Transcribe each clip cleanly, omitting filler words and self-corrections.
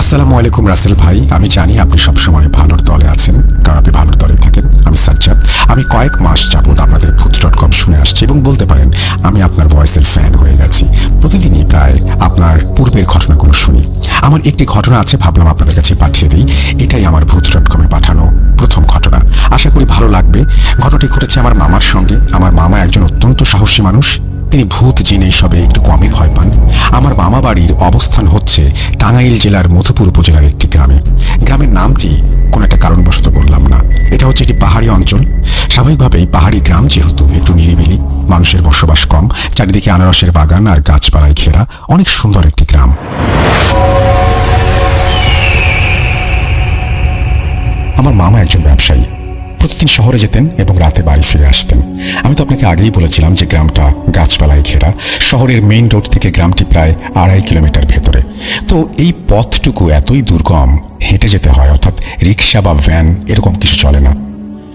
আসসালামু আলাইকুম রাসেল ভাই, আমি জানি আপনি সবসময় ভালোর দলে আছেন, কারণ আপনি ভালোর দলে থাকেন। আমি সাজ্জাদ। আমি কয়েক মাস যাবত আপনাদের ভূত.com শুনে আসছি এবং বলতে পারেন আমি আপনার ভয়েসের ফ্যান হয়ে গেছি। প্রতিদিনই প্রায় আপনার পূর্বের ঘটনাগুলো শুনি। আমার একটি ঘটনা আছে, ভাবলাম আপনাদের কাছে পাঠিয়ে দিই। এটাই আমার ভূত.com পাঠানো প্রথম ঘটনা। আশা করি ভালো লাগবে। ঘটনাটি ঘটেছে আমার মামার সঙ্গে। আমার মামা একজন অত্যন্ত সাহসী মানুষ। তিনি ভূত জিন এইসবে একটু কমই ভয় পান। আমার মামা বাড়ির অবস্থান হচ্ছে টাঙ্গাইল জেলার মধুপুর উপজেলার একটি গ্রামে। গ্রামের নামটি কোনো একটা কারণবশত বললাম না। এটা হচ্ছে একটি পাহাড়ি অঞ্চল। স্বাভাবিকভাবেই পাহাড়ি গ্রাম যেহেতু একটু নিরিবিলি, মানুষের বসবাস কম, চারিদিকে আনারসের বাগান আর গাছপালায় ঘেরা অনেক সুন্দর একটি গ্রাম। আমার মামা একজন ব্যবসায়ী। প্রতিদিন শহরে যেতেন এবং রাতে বাড়ি ফিরে আসতেন। আমি তো আপনাকে আগেই বলেছিলাম যে গ্রামটা গাছপালায় ঘেরা। শহরের মেইন রোড থেকে গ্রামটি প্রায় 2.5 কিলোমিটার ভেতরে। তো এই পথটুকু এতই দুর্গম, হেঁটে যেতে হয়, অর্থাৎ রিক্সা বা ভ্যান এরকম কিছু চলে না।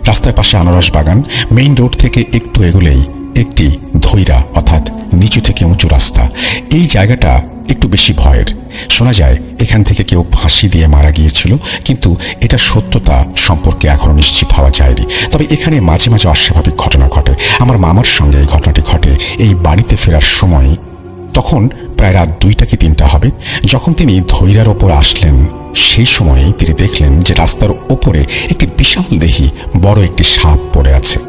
রাস্তার পাশে আনারস বাগান। মেইন রোড থেকে একটু এগোলেই একটি ধৈরা অর্থাৎ নিচু থেকে উঁচু রাস্তা। এই জায়গাটা একটু বেশি ভয়ের। শোনা যায় এখান থেকে কেউ ফাঁসি দিয়ে মারা গিয়েছিল, কিন্তু এটা সত্যতা সম্পর্কে এখনো নিশ্চিত হওয়া যায়নি। তবে এখানে মাঝে মাঝে অস্বাভাবিক ঘটনা ঘটে। আমার মামার সঙ্গে এই ঘটনাটি ঘটে এই বাড়িতে ফেরার সময়। তখন প্রায় রাত 2টা কি 3টা হবে। যখন তিনি ধৈরার ওপর আসলেন, সেই সময়েই তিনি দেখলেন যে রাস্তার ওপরে একটি বিশাল দেহী বড় একটি সাপ পড়ে আছে।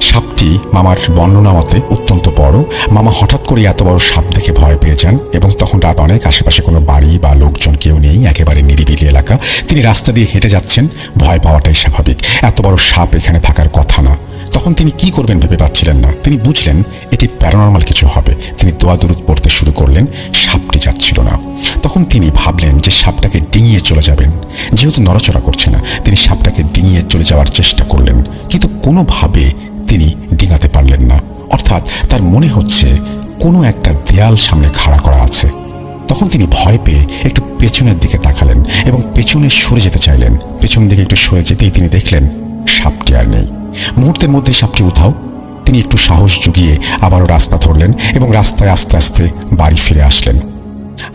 সাপটি মামার বর্ণনা মতে অত্যন্ত বড়। মামা হঠাৎ করে এত বড় সাপ দেখে ভয় পেয়ে যান এবং তখন রাত অনেক, আশেপাশে কোনো বাড়ি বা লোকজন কেউ নেই, একেবারে নিরিবিলি এলাকা। তিনি রাস্তা দিয়ে হেঁটে যাচ্ছেন। ভয় পাওয়াটাই স্বাভাবিক, এত বড় সাপ এখানে থাকার কথা না। তখন তিনি কি করবেন ভেবে পাচ্ছিলেন না। তিনি বুঝলেন এটি প্যারানর্মাল কিছু হবে। তিনি দোয়া দুরুদ পড়তে শুরু করলেন। সাপটি যাচ্ছিল না। তখন তিনি ভাবলেন যে সাপটাকে ডিঙিয়ে চলে যাবেন। যেহেতু নড়াচড়া করছে না, তিনি সাপটাকে ডিঙিয়ে চলে যাওয়ার চেষ্টা করলেন, কিন্তু কোনোভাবে তিনি ডিঙাতে পারলেন না। অর্থাৎ তার মনে হচ্ছে কোনো একটা দেয়াল সামনে খাড়া করা আছে। তখন তিনি ভয় পেয়ে একটু পেছনের দিকে তাকালেন এবং পেছনে সরে যেতে চাইলেন। পেছন দিকে একটু সরে যেতেই তিনি দেখলেন সাপটি আর নেই। মুহূর্তের মধ্যে সাপটি উধাও। তিনি একটু সাহস জুগিয়ে আবারও রাস্তা ধরলেন এবং রাস্তায় আস্তে আস্তে বাড়ি ফিরে আসলেন।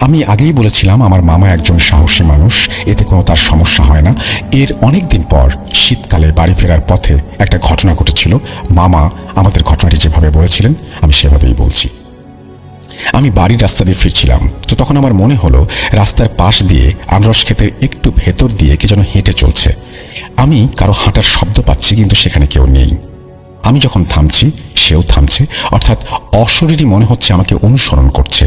আমি আগেই বলেছিলাম আমার মামা একজন সাহসী মানুষ, এতে কোনো তার সমস্যা হয় না। এর অনেক দিন পর শীতকালে বাড়ি ফেরার পথে একটা ঘটনা ঘটেছিল। মামা আমাদের ঘটনাটি যেভাবে বলেছিলেন আমি সেভাবেই বলছি। আমি বাড়ির রাস্তা দিয়ে ফিরছিলাম, তো তখন আমার মনে হলো রাস্তার পাশ দিয়ে আনারস ক্ষেতের একটু ভেতর দিয়ে কে যেন হেঁটে চলছে। আমি কারো হাঁটার শব্দ পাচ্ছি, কিন্তু সেখানে কেউ নেই। আমি যখন থামছি সেও থামছে, অর্থাৎ অশরীরী মনে হচ্ছে আমাকে অনুসরণ করছে।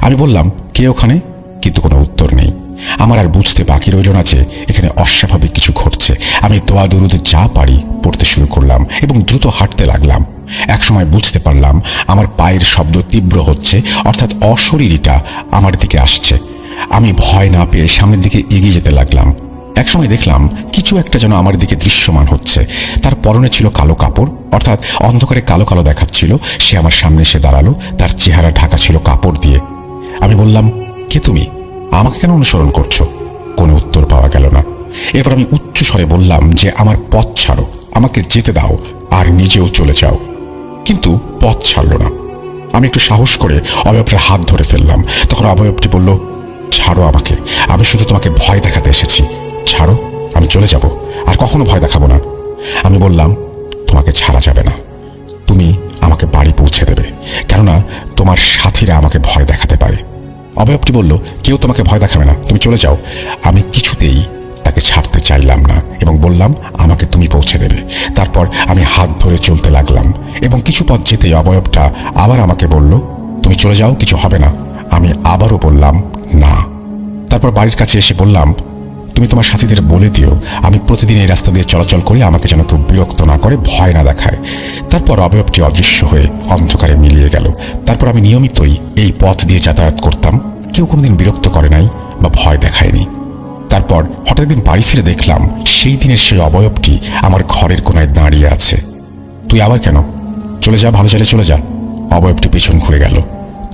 আমি বললাম কে ওখানে, কিন্তু কোনো উত্তর নেই। আমার আর বুঝতে বাকি রইল না যে এখানে অস্বাভাবিক কিছু ঘটছে। আমি দোয়া দুরুদ যা পারি পড়তে শুরু করলাম এবং দ্রুত হাঁটতে লাগলাম। একসময় বুঝতে পারলাম আমার পায়ের শব্দ তীব্র হচ্ছে, অর্থাৎ অশরীরীটা আমার দিকে আসছে। আমি ভয় না পেয়ে সামনের দিকে এগিয়ে যেতে লাগলাম। একসময় দেখলাম কিছু একটা যেন আমার দিকে দৃশ্যমান হচ্ছে। তার পরনে ছিল কালো কাপড়, অর্থাৎ অন্ধকারে কালো কালো দেখাচ্ছিল। সে আমার সামনে এসে দাঁড়ালো। তার চেহারা ঢাকা ছিল কাপড় দিয়ে। আমি বললাম কে তুমি, আমাকে কেন অনুসরণ করছো? কোনো উত্তর পাওয়া গেল না। এরপর আমি উচ্চ স্বরে বললাম যে আমার পথ ছাড়ো, আমাকে যেতে দাও আর নিজেও চলে যাও। কিন্তু পথ ছাড়ল না। আমি একটু সাহস করে অবয়বটার হাত ধরে ফেললাম। তখন অবয়বটি বলল ছাড়ো আমাকে, আমি শুধু তোমাকে ভয় দেখাতে এসেছি। ছাড়ো, আমি চলে যাব, আর কখনো ভয় দেখাবো না। আমি বললাম তোমাকে ছাড়া যাবে না, তুমি আমাকে বাড়ি পৌঁছে দেবে, কেননা তোমার সাথীরা আমাকে ভয় দেখাতে পারে। অবয়বটি বলল কেউ তোমাকে ভয় দেখাবে না, তুমি চলে যাও। আমি কিছুতেই তাকে ছাড়তে চাইলাম না এবং বললাম আমাকে তুমি পৌঁছে দেবে। তারপর আমি হাত ধরে চলতে লাগলাম এবং কিছু পথ যেতেই অবয়বটা আবার আমাকে বলল তুমি চলে যাও, কিছু হবে না। আমি আবারও বললাম না। তারপর বাড়ির কাছে এসে বললাম তুমি তোমার সাথীদের বলে দিও আমি প্রতিদিন এই রাস্তা দিয়ে চলাচল করি, আমাকে যেন খুব বিরক্ত না করে, ভয় না দেখায়। তারপর অবয়বটি অদৃশ্য হয়ে অন্ধকারে মিলিয়ে গেল। তারপর আমি নিয়মিতই এই পথ দিয়ে যাতায়াত করতাম। কেউ কোনোদিন বিরক্ত করে নাই বা ভয় দেখায়নি। তারপর হঠাৎ দিন বাড়ি ফিরে দেখলাম সেই দিনের সেই অবয়বটি আমার ঘরের কোনায় দাঁড়িয়ে আছে। তুই আবার কেন? চলে যা, ভালো চাইলে চলে যা। অবয়বটি পেছন ঘুরে গেল।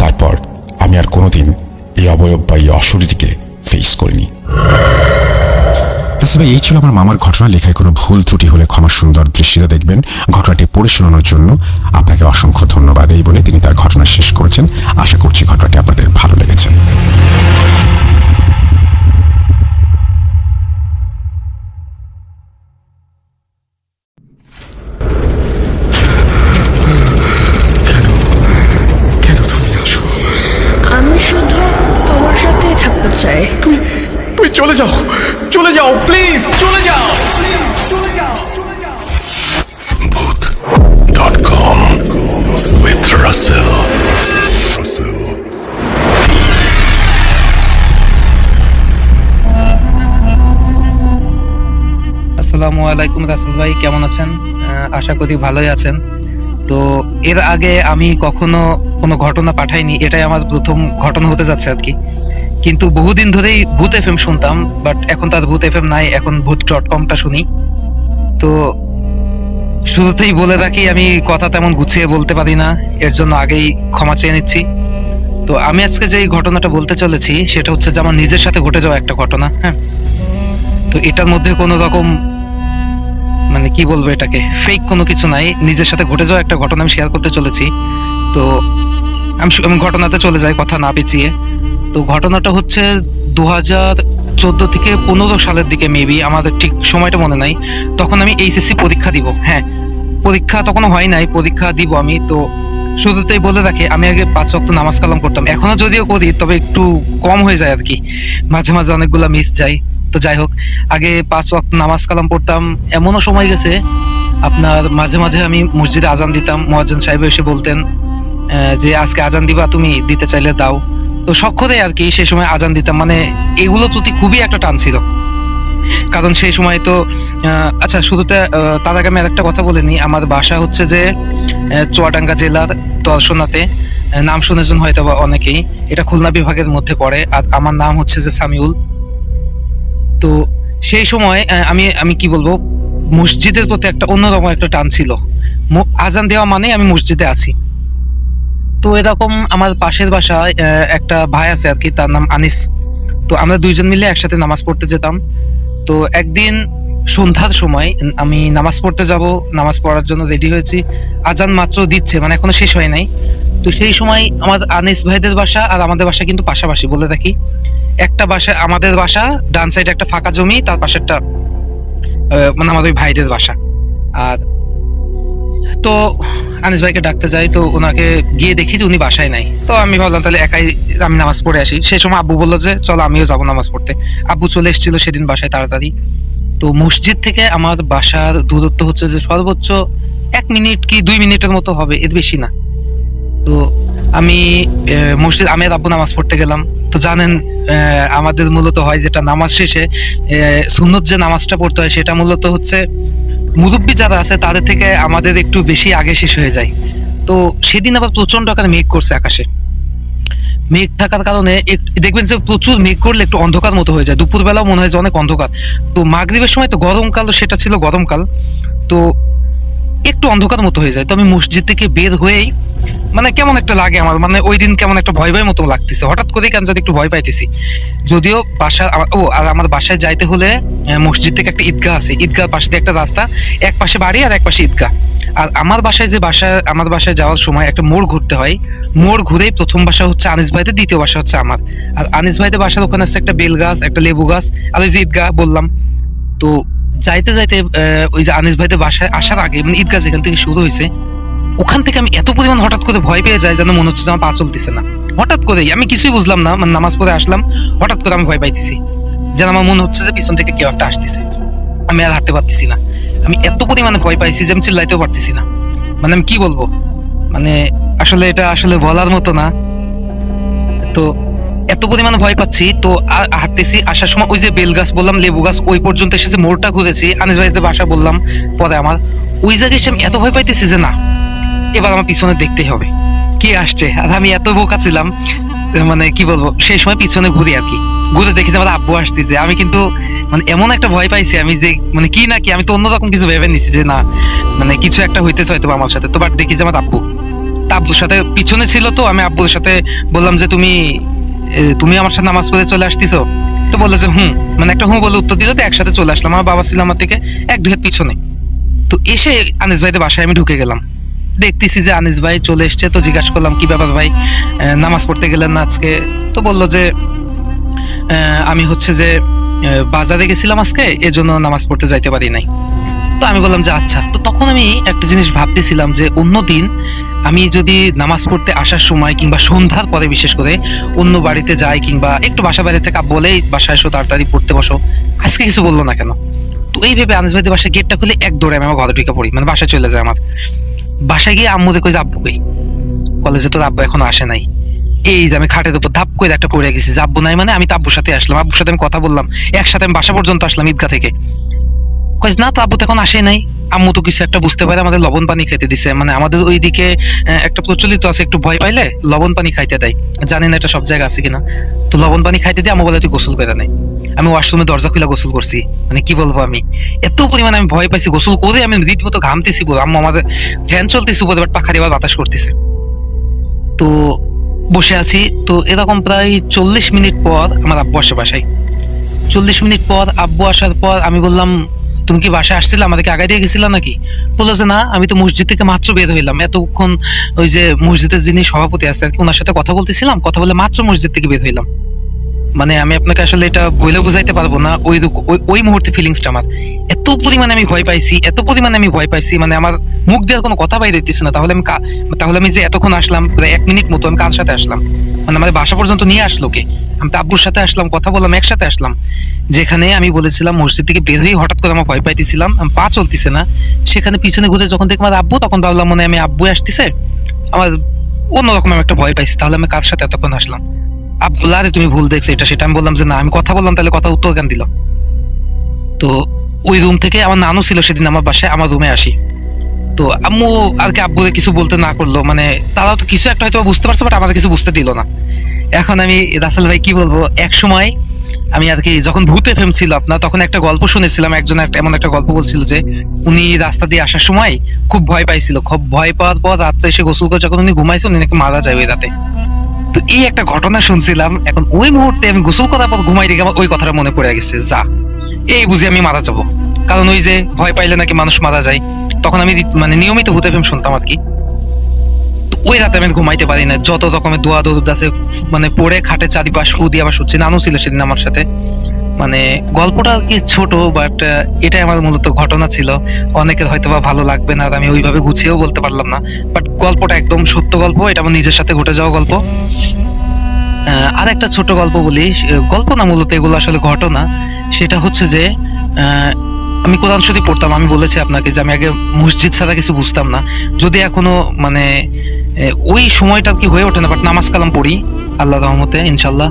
তারপর আমি আর কোনোদিন এই অবয়ব বা এই অশরীরীকে ফেস করিনি। ভাই এই ছিল আমার মামার ঘটনা। লেখায় কোনো ভুল ত্রুটি হলে ক্ষমা সুন্দর দৃষ্টিতে দেখবেন। ঘটনাটি পড়ে শোনানোর জন্য আপনাকে অসংখ্য ধন্যবাদ এই বলে তিনি তার ঘটনা শেষ করেছেন। আশা করছি ঘটনাটি আপনাদের ভালো লেগেছে। চায়। তুই চলে যাও প্লিজ, চলে যাও। Booth.com with Russell. আসসালামু আলাইকুম রাসেল ভাই, কেমন আছেন? আশা করি ভালোই আছেন। তো এর আগে আমি কখনো কোনো ঘটনা পাঠাইনি, এটাই আমার প্রথম ঘটনা হতে যাচ্ছে আর কি। কিন্তু বহুদিন ধরেই ভূত এফএম শুনতাম, বাট এখন তার ভূত এফএম নাই, এখন ভূত.com-টা শুনি। তো শুরুতেই বলে রাখি, আমি কথা তেমন গুছিয়ে বলতে পারি না, এর জন্য আগেই ক্ষমা চেয়ে নিচ্ছি। তো আমি আজকে যে ঘটনাটা বলতে চলেছি সেটা হচ্ছে যে আমার নিজের সাথে ঘটে যাওয়া একটা ঘটনা। হ্যাঁ, তো এটার মধ্যে কোনো রকম মানে কি বলবো, এটাকে ফেক কোনো কিছু নাই, নিজের সাথে ঘটে যাওয়া একটা ঘটনা আমি শেয়ার করতে চলেছি। তো আমি ঘটনাতে চলে যাই কথা না পেঁচিয়ে। তো ঘটনাটা হচ্ছে 2014 থেকে 15 সালের দিকে, মেবি, আমাদের ঠিক সময়টা মনে নাই। তখন আমি এইচএসসি পরীক্ষা দিব। হ্যাঁ, পরীক্ষা তখনও হয় নাই, পরীক্ষা দিব আমি। তো শুরুতেই বলে রাখি, আমি আগে 5 ওয়াক্ত নামাজ কালাম করতাম, এখনো যদিও করি, তবে একটু কম হয়ে যায় আর কি, মাঝে মাঝে অনেকগুলা মিস যায়। তো যাই হোক, আগে 5 ওয়াক্ত নামাজ কালাম পড়তাম। এমনও সময় গেছে আপনার, মাঝে মাঝে আমি মসজিদে আজান দিতাম, মুয়াজ্জিন সাহেব এসে বলতেন যে আজকে আজান দিবা, তুমি দিতে চাইলে দাও। তো শখরে আর কি সেই সময় আজান দিতাম, মানে এগুলোর প্রতি খুবই একটা টান ছিল। কারণ সেই সময় তো আচ্ছা, শুরুতে তার আগে আমি আরেকটা কথা বলে নিই। আমার বাসা হচ্ছে যে চুয়াডাঙ্গা জেলার দর্শনাতে, নাম শুনেছেন হয়তো বা অনেকেই, এটা খুলনা বিভাগের মধ্যে পড়ে। আর আমার নাম হচ্ছে যে সামিউল। তো সেই সময় আমি আমি কি বলবো, মসজিদের প্রতি একটা অন্যরকম একটা টান ছিল। আজান দেওয়া মানে আমি মসজিদে আছি। তো এরকম আমার পাশের বাসায় একটা ভাই আছে আর কি, তার নাম আনিস। তো আমরা দুইজন মিলে একসাথে নামাজ পড়তে যেতাম। তো একদিন সন্ধ্যার সময় আমি নামাজ পড়তে যাব, নামাজ পড়ার জন্য রেডি হয়েছি, আজান মাত্র দিচ্ছে, মানে এখনো শেষ হয় নাই। তো সেই সময় আমার আনিস ভাইদের বাসা আর আমাদের বাসা কিন্তু পাশাপাশি, বলে রাখি। একটা বাসা আমাদের বাসা, ডান সাইডে একটা ফাঁকা জমি, তার পাশেরটা মানে আমাদের ভাইদের বাসা। আর তো আনিস ভাইকে ডাকতে যাই, তো ওনাকে গিয়ে দেখি যে উনি বাসায় নাই। তো আমি ভাবলাম তাহলে একাই আমি নামাজ পড়ে আসি। সেই সময় আব্বু বললো যে চলো আমিও যাবো নামাজ পড়তে। আব্বু চলে এসেছিল সেদিন বাসায় তাড়াতাড়ি। তো মসজিদ থেকে আমার বাসার দূরত্ব হচ্ছে যে সর্বোচ্চ 1 মিনিট কি 2 মিনিটের মতো হবে, এর বেশি না। তো আমি মসজিদ, আমি আর আব্বু নামাজ পড়তে গেলাম। তো জানেন আমাদের মূলত হয় যেটা, নামাজ শেষে সুন্নত যে নামাজটা পড়তে হয় সেটা মূলত হচ্ছে মুরব্বী যারা আছে তাদের থেকে আমাদের একটু বেশি আগে শেষ হয়ে যায়। তো সেদিন আবার প্রচন্ড আকারে মেঘ করছে আকাশে। মেঘ থাকার কারণে দেখবেন যে প্রচুর মেঘ করলে একটু অন্ধকার মতো হয়ে যায়, দুপুরবেলাও মনে হয় যে অনেক অন্ধকার। তো মাগরিবের সময় তো গরমকাল, সেটা ছিল গরমকাল, তো একটু অন্ধকার মতো হয়ে যায়। তো আমি মসজিদ থেকে বের হয়েই মানে কেমন একটা লাগে আমার, মানে ওই দিন কেমন একটা ভয় ভয় মতো লাগতেছে, হঠাৎ করেই কেন জানি একটু ভয় পাইতেছি। যদিও আমার বাসায় যাইতে হলে মসজিদ থেকে একটা ঈদগাহ আছে, ঈদগাহ পাশে দিয়ে একটা রাস্তা, এক পাশে বাড়ি আর এক পাশে ঈদগাহ। আর আমার বাসায় যাওয়ার সময় একটা মোড় ঘুরতে হয়। মোড় ঘুরেই প্রথম বাসা হচ্ছে আনিস ভাইদের, দ্বিতীয় বাসা হচ্ছে আমার। আর আনিস ভাইদের বাসার ওখানে আছে একটা বেল গাছ, একটা লেবু গাছ, আর ওই যে ঈদগাহ বললাম। তো যাইতে যাইতে ওই যে আনিস ভাইদের বাসায় আসার আগে, মানে ঈদগাহ যেখান থেকে শুরু হয়েছে, ওখান থেকে আমি এত পরিমাণ হঠাৎ করে ভয় পেয়ে যাই, যেন মনে হচ্ছে যে আমার পা চলতেছে না। হঠাৎ করেই আমি কিছুই বুঝলাম না, মানে নামাজ পড়ে আসলাম, হঠাৎ করে আমি ভয় পাইতেছি, যেন আমার মনে হচ্ছে যে পিছন থেকে কেউ একটা আসতেছে। আমি আর হাঁটতে পারতেছি না, আমি এত পরিমাণে ভয় পাইছি যে আমি চিল্লাইতেও পারতেছি না। মানে আমি কি বলবো, মানে আসলে এটা আসলে বলার মতো না। তো এত পরিমাণে ভয় পাচ্ছি, তো হাঁটতেছি। আসার সময় ওই যে বেল গাছ বললাম, লেবু গাছ, ওই পর্যন্ত এসেছে, মোড়টা ঘুরেছি, আনিস ভাইদের বাসা বললাম পরে আমার। ওই জায়গায় এসে আমি এত ভয় পাইতেছি যে না, এবার আমার পিছনে দেখতেই হবে কে আসছে। আর আমি এত বোকা ছিলাম, মানে কি বলবো, সেই সময় পিছনে ঘুরি আর কি, ঘুরে দেখি যে আমার আব্বু আসতেছে। আমি কিন্তু মানে এমন একটা ভয় পাইছি আমি, যে মানে কি না কি, আমি তো অন্যরকম কিছু ভেবে নিছি যে না, মানে কিছু একটা হইতেছে হয়তো আমার সাথে। তো বাট দেখি যে আমার আব্বু, তা আব্বুর সাথে পিছনে ছিল। তো আমি আব্বুর সাথে বললাম যে তুমি আমার সাথে নামাজ পড়ে চলে আসতেছো? তো বললো যে মানে একটা বলে উত্তর দিল। তো একসাথে চলে আসলাম, আমার বাবা ছিল আমার থেকে 1-2 হাত পিছনে। তো এসে আনিস ভাইদের বাসায় আমি ঢুকে গেলাম, দেখতেছি যে আনিস ভাই চলে এসছে। তো জিজ্ঞাসা করলাম কি ব্যাপার ভাই, নামাজ পড়তে গেলেন না আজকে? তো বললো যে আমি হচ্ছে যে বাজারে গেছিলাম আজকে, এজন্য নামাজ পড়তে যাইতে পারি নাই। তো আমি বললাম যে আচ্ছা। তো তখন আমি একটা জিনিস ভাবতেছিলাম যে অন্যদিন আমি যদি নামাজ পড়তে আসার সময় কিংবা সন্ধ্যার পরে বিশেষ করে অন্য বাড়িতে যাই কিংবা একটু বাসা বাইরে থেকে বলেই বাসায় এসো তাড়াতাড়ি পড়তে বসো, আজকে কিছু বললো না কেন? তো এই ভেবে আনিস ভাইদের বাসায় গেটটা খুলে এক দৌড়ে আমি আমার ঘরে ঢুকে পড়ি, মানে বাসায় চলে যায়। আমার বাসায় গিয়ে আম্মু দেখো যে আব্বু কই, কলেজে তোর আব্বু এখনো আসে নাই। এই যে আমি খাটের উপর ধাপ করে একটা পড়ে গেছি, আব্বু নাই মানে আমি তো আব্বুর সাথে আসলাম, আব্বুর সাথে আমি কথা বললাম, একসাথে আমি বাসা পর্যন্ত আসলাম ঈদগাহ থেকে। কই না তো আব্বু তো এখন আসে নাই। আম্মু তো কিছু একটা বুঝতে পারে, আমাদের লবণ পানি খেতে দিছে, মানে আমাদের ওইদিকে একটা প্রচলিত আছে, একটু ভয় পাইলে লবণ পানি খাইতে দেয়, জানি না এটা সব জায়গায় আছে কিনা। তো লবণ পানি খাইতে দিয়ে আম্মু বলে তুই গোসল করে নাই। আমি ওয়াশরুমে দরজা খুলে গোসল করছি, মানে কি বলবো, আমি এত পরিমাণে আমি ভয় পাইছি, গোসল করে আমি রীতিমতো ঘামতেছি পুরো। আম্মু আমাদের ফ্যান চলতেছে উপরে, বাট পাখা দিয়ে বাতাস করতেছে। তো বসে আছি, তো এরকম প্রায় 40 মিনিট পর আমার আব্বু আসে বাসায়। 40 মিনিট পর আব্বু আসার পর আমি বললাম তুমি কি বাসায় আসছিলে, আমাদেরকে আগে দিয়ে গেছিলা নাকি? বললো যে না, আমি তো মসজিদ থেকে মাত্র বের হইলাম, এতক্ষণ ওই যে মসজিদের যিনি সভাপতি আছে আর কি ওনার সাথে কথা বলতেছিলাম, কথা বলে মাত্র মসজিদ থেকে বের হইলাম। মানে আমি আপনাকে আসলে এটা বলে বুঝাইতে পারবো না, ওই মুহূর্তে ফিলিংসটা আমার এত পরিমাণে আমি ভয় পাইছি, এত পরিমাণে আমি ভয় পাইছি, মানে আমার মুখ দিয়ে আর কোনো কথা বাইরে হইতেছে না। তাহলে আমি যে এতক্ষণ আসলাম প্রায় 1 মিনিট মতো, আমি কার সাথে আসলাম, মানে আমাদের বাসা পর্যন্ত নিয়ে আসলো কে? আমি তো আব্বুর সাথে আসলাম, কথা বললাম, একসাথে আসলাম। যেখানে আমি বলেছিলাম মসজিদ থেকে বের হয়ে হঠাৎ করে আমার ভয় পাইতেছিলাম, আমি পা চলতেছে না, সেখানে পিছনে ঘুরে যখন দেখি আমার আব্বু, তখন ভাবলাম মনে হয় আমি আব্বু আসতেছে, আমার অন্যরকম আমি একটা ভয় পাইছি। তাহলে আমি কার সাথে এতক্ষণ আসলাম? আব্দুল্লাহ আরে তুমি ভুল দেখছো এটা সেটা। আমি বললাম যে না, আমি কথা বললাম, তাহলে কথা উত্তর কেন দিল? তো ওই রুম থেকে আমার নানু ছিল সেদিন আমার বাসায়, আমার রুমে আসি। তো আম্মু আর কি আব্বুরে কিছু বলতে না করলো, মানে তারাও তো কিছু একটা হয়তো বুঝতে পারছে, বাট আমাদের কিছু বুঝতে দিল না। এখন আমি রাসেল ভাই কি বলবো, এক সময় আমি আর কি যখন ভূত এফএম ছিল আপনার, তখন একটা গল্প শুনেছিলাম, একজন এমন একটা গল্প বলছিল যে উনি রাস্তা দিয়ে আসার সময় খুব ভয় পাইছিল, খুব ভয় পাওয়ার পর রাত্রে এসে গোসল করে যখন উনি ঘুমাইছেন উনি নাকি মারা যায় ওই রাতে। তো এই একটা ঘটনা শুনছিলাম, এখন ওই মুহূর্তে আমি গোসল করার পর ঘুমাই রেখে আমার ওই কথাটা মনে পড়ে গেছে, যা এই বুঝি আমি মারা যাবো, কারণ ওই যে ভয় পাইলে নাকি মানুষ মারা যায়। তখন আমি মানে নিয়মিত ভূত এফএম শুনতাম আর কি। তো ওই রাতে আমি ঘুমাইতে পারি না, যত রকমের দোয়া দরুদ আছে মানে পড়ে খাটে চারিপাশ ফু দিয়ে আবার শুচ্ছি। নানু ছিল সেদিন আমার সাথে। মানে গল্পটা আর কি ছোট, বাট এটাই আমার মূলত ঘটনা ছিল। অনেকের হয়তো বা ভালো লাগবে না, আর আমি ওইভাবে গুছিয়েও বলতে পারলাম না, বাট গল্পটা একদম সত্য গল্প, এটা আমার নিজের সাথে ঘটে যাওয়া গল্প। আর একটা ছোট গল্প বলি, গল্প না মূলত এগুলো আসলে ঘটনা। সেটা হচ্ছে যে আমি কোরআন শরীফ পড়তাম, আমি বলেছি আপনাকে যে আমি আগে মসজিদ ছাড়া কিছু বুঝতাম না, যদি এখনো মানে ওই সময়টা কি হয়ে ওঠে না, বাট নামাজ কালাম পড়ি আল্লাহ রহমতে ইনশাল্লাহ।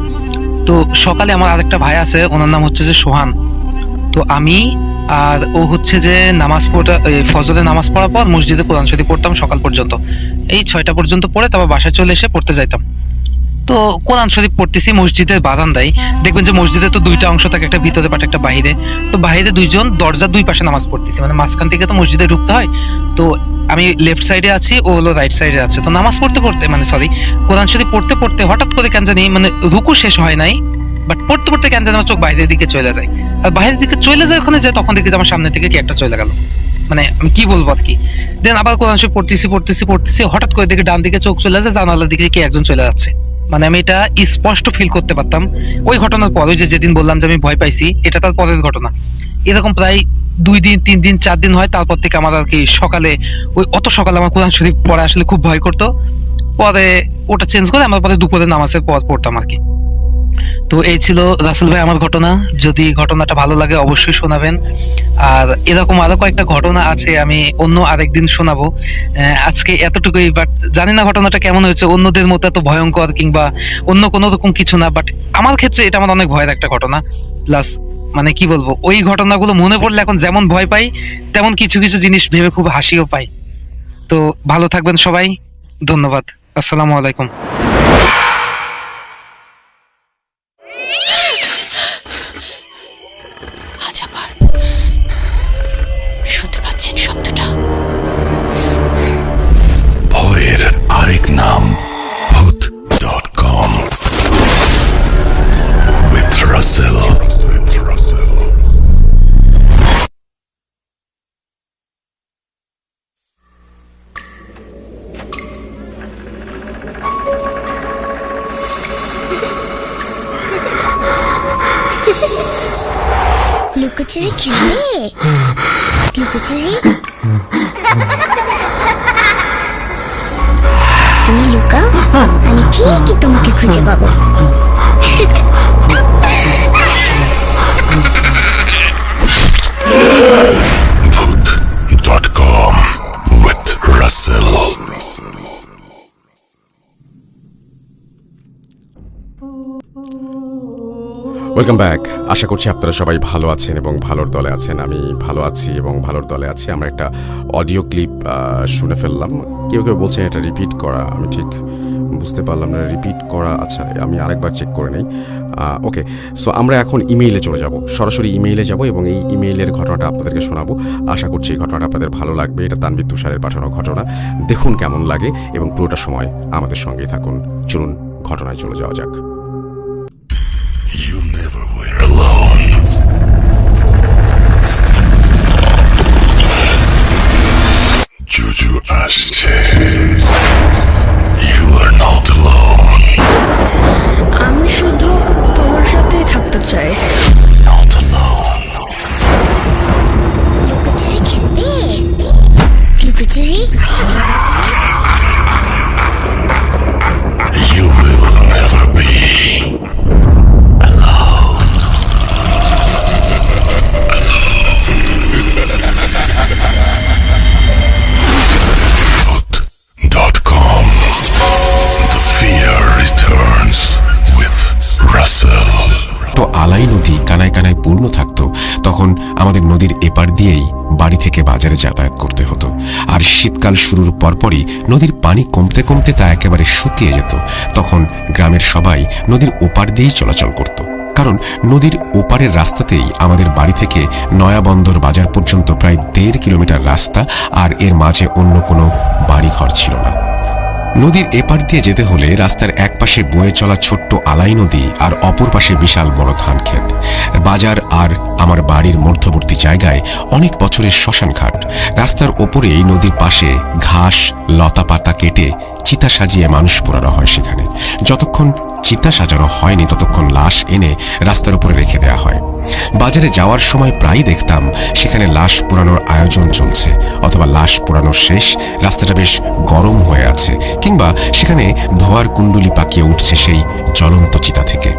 তো সকালে আমার আরেকটা ভাই আছে, ওনার নাম হচ্ছে যে সোহান। তো আমি আর ও হচ্ছে যে নামাজ পড়া, ফজরে নামাজ পড়ার পর মসজিদে কোরআন শরীফ পড়তাম সকাল পর্যন্ত, এই 6টা পর্যন্ত পড়ে তারপর বাসায় চলে এসে পড়তে যাইতাম। তো কোরআন শরীফ পড়তেছি মসজিদের বারান্দায়, দেখবেন যে মসজিদে তো 2টা অংশ থাকে, একটা ভিতরে পাট একটা বাইরে। তো বাইরে 2জন দরজার 2 পাশে নামাজ পড়তেছি, মানে মাঝখান থেকে তো মসজিদে ঢুকতে হয়। তো আমি লেফট সাইডে আছি, ও হলো রাইট সাইডে আছে। তো নামাজ পড়তে পড়তে মানে সরি কোরআন শরীফ পড়তে পড়তে হঠাৎ করে কেন জানি মানে রুকু শেষ হয় নাই, বাট পড়তে পড়তে কেন জানি আমার চোখ বাইরের দিকে চলে যায়, আর বাইরের দিকে চলে যায় ওখানে যায় তখন দেখি যে আমার সামনে থেকে কি একটা চলে গেল, মানে আমি কি বলবো আর কি। দেন আবার কোরআন শরীফ পড়তেছি হঠাৎ করে দেখি ডান দিকে চোখ চলে যায়, জানালার দিকে কি একজন চলে যাচ্ছে। মানে আমি এটা স্পষ্ট ফিল করতে পারতাম ওই ঘটনার পর, ওই যে যেদিন বললাম যে আমি ভয় পাইছি, এটা তার পরের ঘটনা। এরকম প্রায় 2 দিন 3 দিন 4 দিন হয়, তারপর থেকে আমার আর কি সকালে ওই অত সকালে আমার কোরআন শরীফ পড়া আসলে খুব ভয় করতো। পরে ওটা চেঞ্জ করে আমার পরে দুপুরে নামাজের পর পড়তাম আর কি। তো এই ছিল রাসেল ভাই আমার ঘটনা, যদি ঘটনাটা ভালো লাগে অবশ্যই শোনাবেন। আর এরকম আরো কয়েকটা ঘটনা আছে, আমি অন্য আরেকদিন শোনাবো। আজকে এতটুকুই, বাট জানি না ঘটনাটা কেমন হয়েছে, অন্যদের মতো এত ভয়ঙ্কর কিংবা অন্য কোনো রকম কিছু না, বাট আমার ক্ষেত্রে এটা আমার অনেক ভয়ের একটা ঘটনা। প্লাস মানে কি বলবো, ওই ঘটনাগুলো মনে পড়লে এখন যেমন ভয় পাই, তেমন কিছু কিছু জিনিস ভেবে খুব হাসিও পাই। তো ভালো থাকবেন সবাই, ধন্যবাদ, আসসালামু আলাইকুম। শুনতে পাচ্ছেন শব্দটা? ভয়ের আরেক নাম ভূত.com with Russell. লুকোচুরি খেলবে? লুকোচুরি তুমি লুকাও, আমি ঠিকই তোমাকে খুঁজে পাবো। Bhoot.com with Russell. Welcome back. আশা করছি আপনারা সবাই ভালো আছেন এবং ভালোর দলে আছেন। আমি ভালো আছি এবং ভালোর দলে আছি। আমরা একটা অডিও ক্লিপ শুনে ফেললাম। কেউ কেউ বলছেন এটা রিপিট করা, আমি ঠিক বুঝতে পারলাম না। রিপিট করা, আচ্ছা আমি আরেকবার চেক করে নেই। ওকে, সো আমরা এখন ইমেইলে চলে যাব, সরাসরি ইমেইলে যাব এবং এই ইমেইলের ঘটনাটা আপনাদেরকে শোনাবো। আশা করছি এই ঘটনাটা আপনাদের ভালো লাগবে। এটা তানভীর তুষারের পাঠানো ঘটনা। দেখুন কেমন লাগে এবং পুরোটা সময় আমাদের সঙ্গেই থাকুন। চলুন ঘটনায় চলে যাওয়া যাক। You never were alone. Juju আসছে। You are not alone. আমি শুধু তোমার সাথেই থাকতে চাই। Not alone. লুকোচুরি খেলবে? লুকোচুরি? You will never be alone. Bhoot.com. The fear returns with Russell. তো আলাই নদী কানায় কানায় পূর্ণ থাকতো, তখন আমাদের নদীর এপার দিয়েই বাড়ি থেকে বাজারে যাতায়াত করতে হতো। আর শীতকাল শুরুর পরপরই নদীর পানি কমতে কমতে তা একেবারে শুকিয়ে যেত। তখন গ্রামের সবাই নদীর ওপার দিয়েই চলাচল করত, কারণ নদীর ওপারের রাস্তাতেই আমাদের বাড়ি থেকে নয়াবন্দর বাজার পর্যন্ত প্রায় 1.5 কিলোমিটার রাস্তা, আর এর মাঝে অন্য কোনো বাড়িঘর ছিল না। নদীর এপার দিয়ে যেতে হলে রাস্তার এক পাশে বয়ে চলা ছোট্ট আলাই নদী আর অপর পাশে বিশাল বড় ধান ক্ষেত। বাজার আর আমার বাড়ির মধ্যবর্তী জায়গায় অনেক বছরের শ্মশান ঘাট। রাস্তার ওপরেই নদীর পাশে ঘাস লতা পাতা কেটে চিতা সাজিয়ে মানুষ পোড়ানো হয় সেখানে। যতক্ষণ চিতা সাজানো হয়নি ততক্ষণ লাশ এনে রাস্তার উপরে রেখে দেওয়া হয়। বাজারে যাওয়ার সময় প্রায়ই দেখতাম সেখানে লাশ পোড়ানোর আয়োজন চলছে, অথবা লাশ পোড়ানো শেষ, রাস্তাটা বেশ গরম হয়ে আছে, কিংবা সেখানে ধোয়ার কুণ্ডুলি পাকিয়ে উঠছে সেই জ্বলন্ত চিতা থেকে।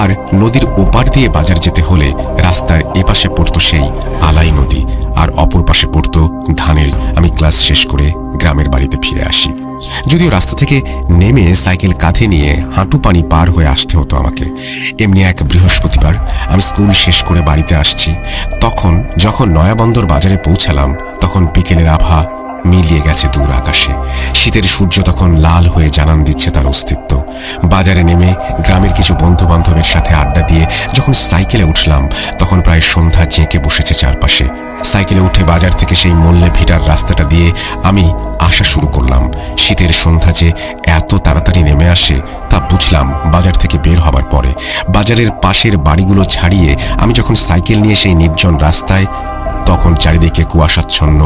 আর নদীর ওপার দিয়ে বাজার যেতে হলে রাস্তার এপাশে পড়তো সেই আলাই নদী, আর অপর পাশে পড়তো ধানের। আমি ক্লাস শেষ করে গ্রামের বাড়িতে ফিরে আসি। যদিও রাস্তা থেকে নেমে সাইকেল কাঁধে নিয়ে হাঁটু পানি পার হয়ে আসতে হতো আমাকে। এমনি এক বৃহস্পতিবার আমি স্কুল শেষ করে বাড়িতে আসছি। যখন নয়াবন্দর বাজারে পৌঁছালাম তখন বিকেলের আভা মিলিয়ে গেছে দূর আকাশে। শীতের সূর্য তখন লাল হয়ে জানান দিচ্ছে তার অস্তিত্ব। বাজারে নেমে গ্রামের কিছু বন্ধু বান্ধবের সাথে আড্ডা দিয়ে যখন সাইকেলে উঠলাম তখন প্রায় সন্ধ্যা জেঁকে বসেছে চারপাশে। সাইকেলে উঠে বাজার থেকে সেই মল্লে ভিটার রাস্তাটা দিয়ে আমি আসা শুরু করলাম। শীতের সন্ধ্যা যে এত তাড়াতাড়ি নেমে আসে তা বুঝলাম বাজার থেকে বের হবার পরে। বাজারের পাশের বাড়িগুলো ছাড়িয়ে আমি যখন সাইকেল নিয়ে সেই নির্জন রাস্তায়, তখন চারিদিকে কুয়াশাচ্ছন্ন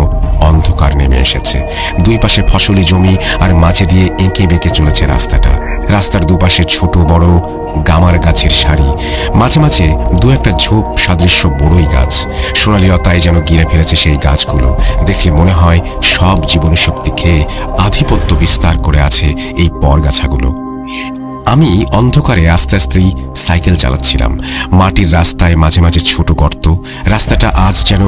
অন্ধকার নেমে এসেছে। দুই পাশে ফসলি জমি আর মাঝে দিয়ে এঁকে বেঁকে চলেছে রাস্তাটা। রাস্তার দুপাশে ছোট বড় গামার গাছের সারি, মাঝে মাঝে দু একটা ঝোপ সাদৃশ্য বড়ই গাছ। সোনালি লতায় যেন ঘিরে ফেলেছে সেই গাছগুলো। দেখলে মনে হয় সব জীবনী শক্তি খেয়ে আধিপত্য বিস্তার করে আছে এই পরগাছাগুলো। আমি অন্ধকারে আস্তে আস্তে সাইকেল চালাচ্ছিলাম। মাটির রাস্তায় মাঝে মাঝে ছোট গর্ত। রাস্তাটা আজ যেন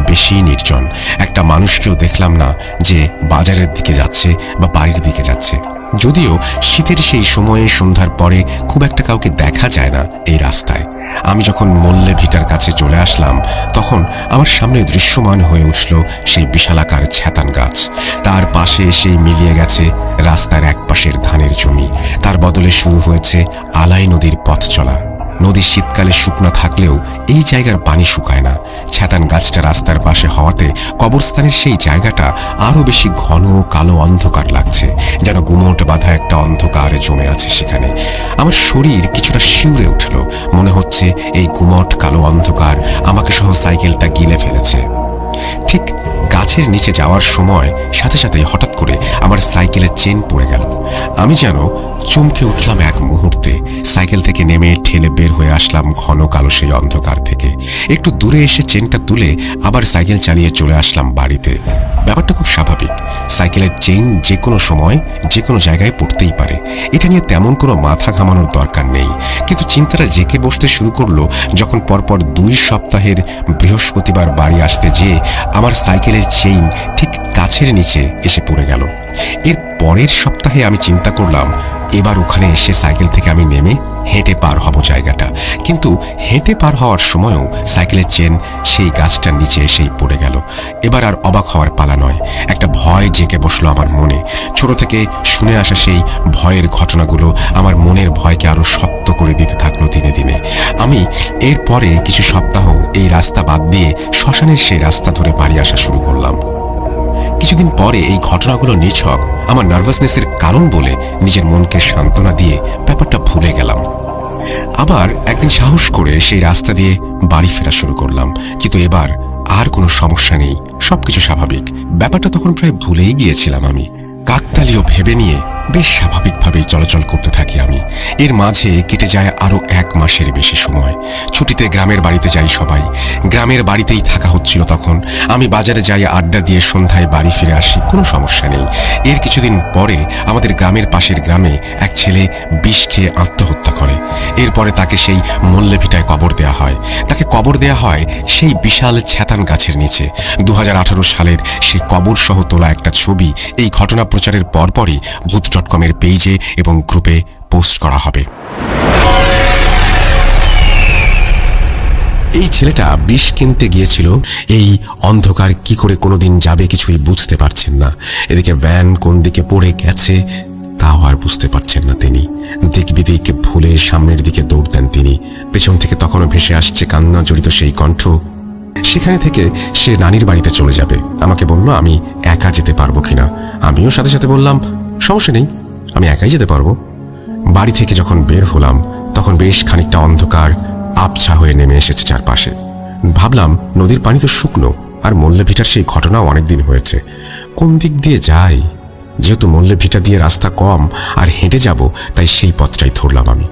বেশি নির্জন। একটা মানুষকেও দেখলাম না যে বাজারের দিকে যাচ্ছে বা বাড়ির দিকে যাচ্ছে। যদিও শীতের সেই সময়ে সন্ধ্যার পরে খুব একটা কাউকে দেখা যায় না এই রাস্তায়। আমি যখন মল্লে ভিটার কাছে চলে আসলাম তখন আমার সামনে দৃশ্যমান হয়ে উঠল সেই বিশালাকার ছ্যাতান গাছ। তার পাশে এসেই মিলিয়ে গেছে রাস্তার এক পাশের ধানের জমি। তার বদলে শুরু হয়েছে আলাই নদীর পথ চলা। নদী শীতকালে শুকনো থাকলেও এই জায়গার পানি শুকায় না। ছ্যাতান গাছটা রাস্তার পাশে হওয়াতে কবরস্থানের সেই জায়গাটা আরো বেশি ঘন কালো অন্ধকার লাগছে, যেন গুমোট বাঁধা একটা অন্ধকারে জমে আছে সেখানে। আমার শরীর কিছুটা শিউরে উঠল। মনে হচ্ছে এই গুমোট কালো অন্ধকার আমাকে সহ সাইকেলটা গিলে ফেলেছে। ঠিক গাছের নিচে যাওয়ার সময় সাথে সাথে হঠাৎ করে আমার সাইকেলের চেন পড়ে গেল। আমি যেন চমকে উঠলাম এক মুহূর্তে। সাইকেল থেকে নেমে ঠেলে বের হয়ে আসলাম ঘন কালো সেই অন্ধকার থেকে। একটু দূরে এসে চেনটা তুলে আবার সাইকেল চালিয়ে চলে আসলাম বাড়িতে। ব্যাপারটা খুব স্বাভাবিক, সাইকেলের চেইন যে কোনো সময় যে কোনো জায়গায় পড়তেই পারে, এটা নিয়ে তেমন কোনো মাথা ঘামানোর দরকার নেই। কিন্তু চিন্তাটা জেঁকে বসতে শুরু করলো যখন পরপর 2 সপ্তাহের বৃহস্পতিবার বাড়ি আসতে যেয়ে আমার সাইকেলের চেইন ঠিক গাছের নিচে এসে পড়ে গেল। এর পরের সপ্তাহে আমি চিন্তা করলাম এবার ওখানে এসে সাইকেল থেকে আমি নেমে হেঁটে পার হব জায়গাটা। কিন্তু হেঁটে পার হওয়ার সময়ও সাইকেলের চেন সেই গাছটার নিচে এসেই পড়ে গেল। এবার আর অবাক হওয়ার পালা নয়, একটা ভয় জেঁকে বসলো আমার মনে। ছোট থেকে শুনে আসা সেই ভয়ের ঘটনাগুলো আমার মনের ভয়কে আরো শক্ত করে দিতে থাকলো দিনে দিনে। আমি এরপরে কিছু সপ্তাহ এই রাস্তা বাদ দিয়ে শ্মশানের সেই রাস্তা ধরে বাড়ি আসা শুরু করলাম। কিছুদিন পরে এই ঘটনাগুলো নিছক আমার নার্ভাসনেসের কারণ বলে নিজের মনকে সান্ত্বনা দিয়ে ব্যাপারটা ভুলে গেলাম। আবার একদিন সাহস করে সেই রাস্তা দিয়ে বাড়ি ফেরা শুরু করলাম, কিন্তু এবার আর কোনো সমস্যা নেই, সবকিছু স্বাভাবিক। ব্যাপারটা তখন প্রায় ভুলেই গিয়েছিলাম আমি। কাকতালীয় ভেবে নিয়ে বেশ স্বাভাবিকভাবেই চলাচল করতে থাকি আমি। এর মাঝে কেটে যায় আরো 1 মাসের বেশি সময়। ছুটিতে গ্রামের বাড়িতে যাই সবাই, গ্রামের বাড়িতেই থাকা হচ্ছিল তখন। আমি বাজারে যাই, আড্ডা দিয়ে সন্ধ্যায় বাড়ি ফিরে আসি, কোনো সমস্যা নেই। এর কিছুদিন পরে আমাদের গ্রামের পাশের গ্রামে এক ছেলে বিষ খেয়ে আত্মহত্যা করে। এরপরে তাকে সেই মল্লেভিটায় কবর দেয়া হয়। তাকে কবর দেয়া হয় সেই বিশাল ছ্যাতান গাছের নিচে। 2018 সালের সেই কবর সহ তোলা একটা ছবি এই ঘটনা প্রচারের পরপরই ভূত.কমের পেজে এবং গ্রুপে পোস্ট করা হবে। এই ছেলেটা বিষ কিনতে গিয়েছিল। এই অন্ধকার কি করে কোনোদিন যাবে কিছুই বুঝতে পারছেন না। এদিকে ভ্যান কোন দিকে পড়ে গেছে তাও আর বুঝতে পারছেন না তিনি। দিক বিদিক ভুলে সামনের দিকে দৌড় দেন তিনি। পেছন থেকে তখনও ভেসে আসছে কান্না জড়িত সেই কণ্ঠ। সেখানে থেকে সে নানির বাড়িতে চলে যাবে। আমাকে বলল আমি একা যেতে পারবো কিনা। আমিও সাথে সাথে বললাম সমস্যা নেই, আমি একাই যেতে পারবো। বাড়ি থেকে যখন বের হলাম তখন বেশ খানিকটা অন্ধকার আবছা হয়ে নেমে এসেছে চারপাশে। ভাবলাম নদীর পানি তো শুকনো, আর মল্লেভিটার সেই ঘটনাও অনেকদিন হয়েছে। কোন দিক দিয়ে যাই? যেহেতু মল্লেভিটা দিয়ে রাস্তা কম আর হেঁটে যাব, তাই সেই পথটাই ধরলাম আমি।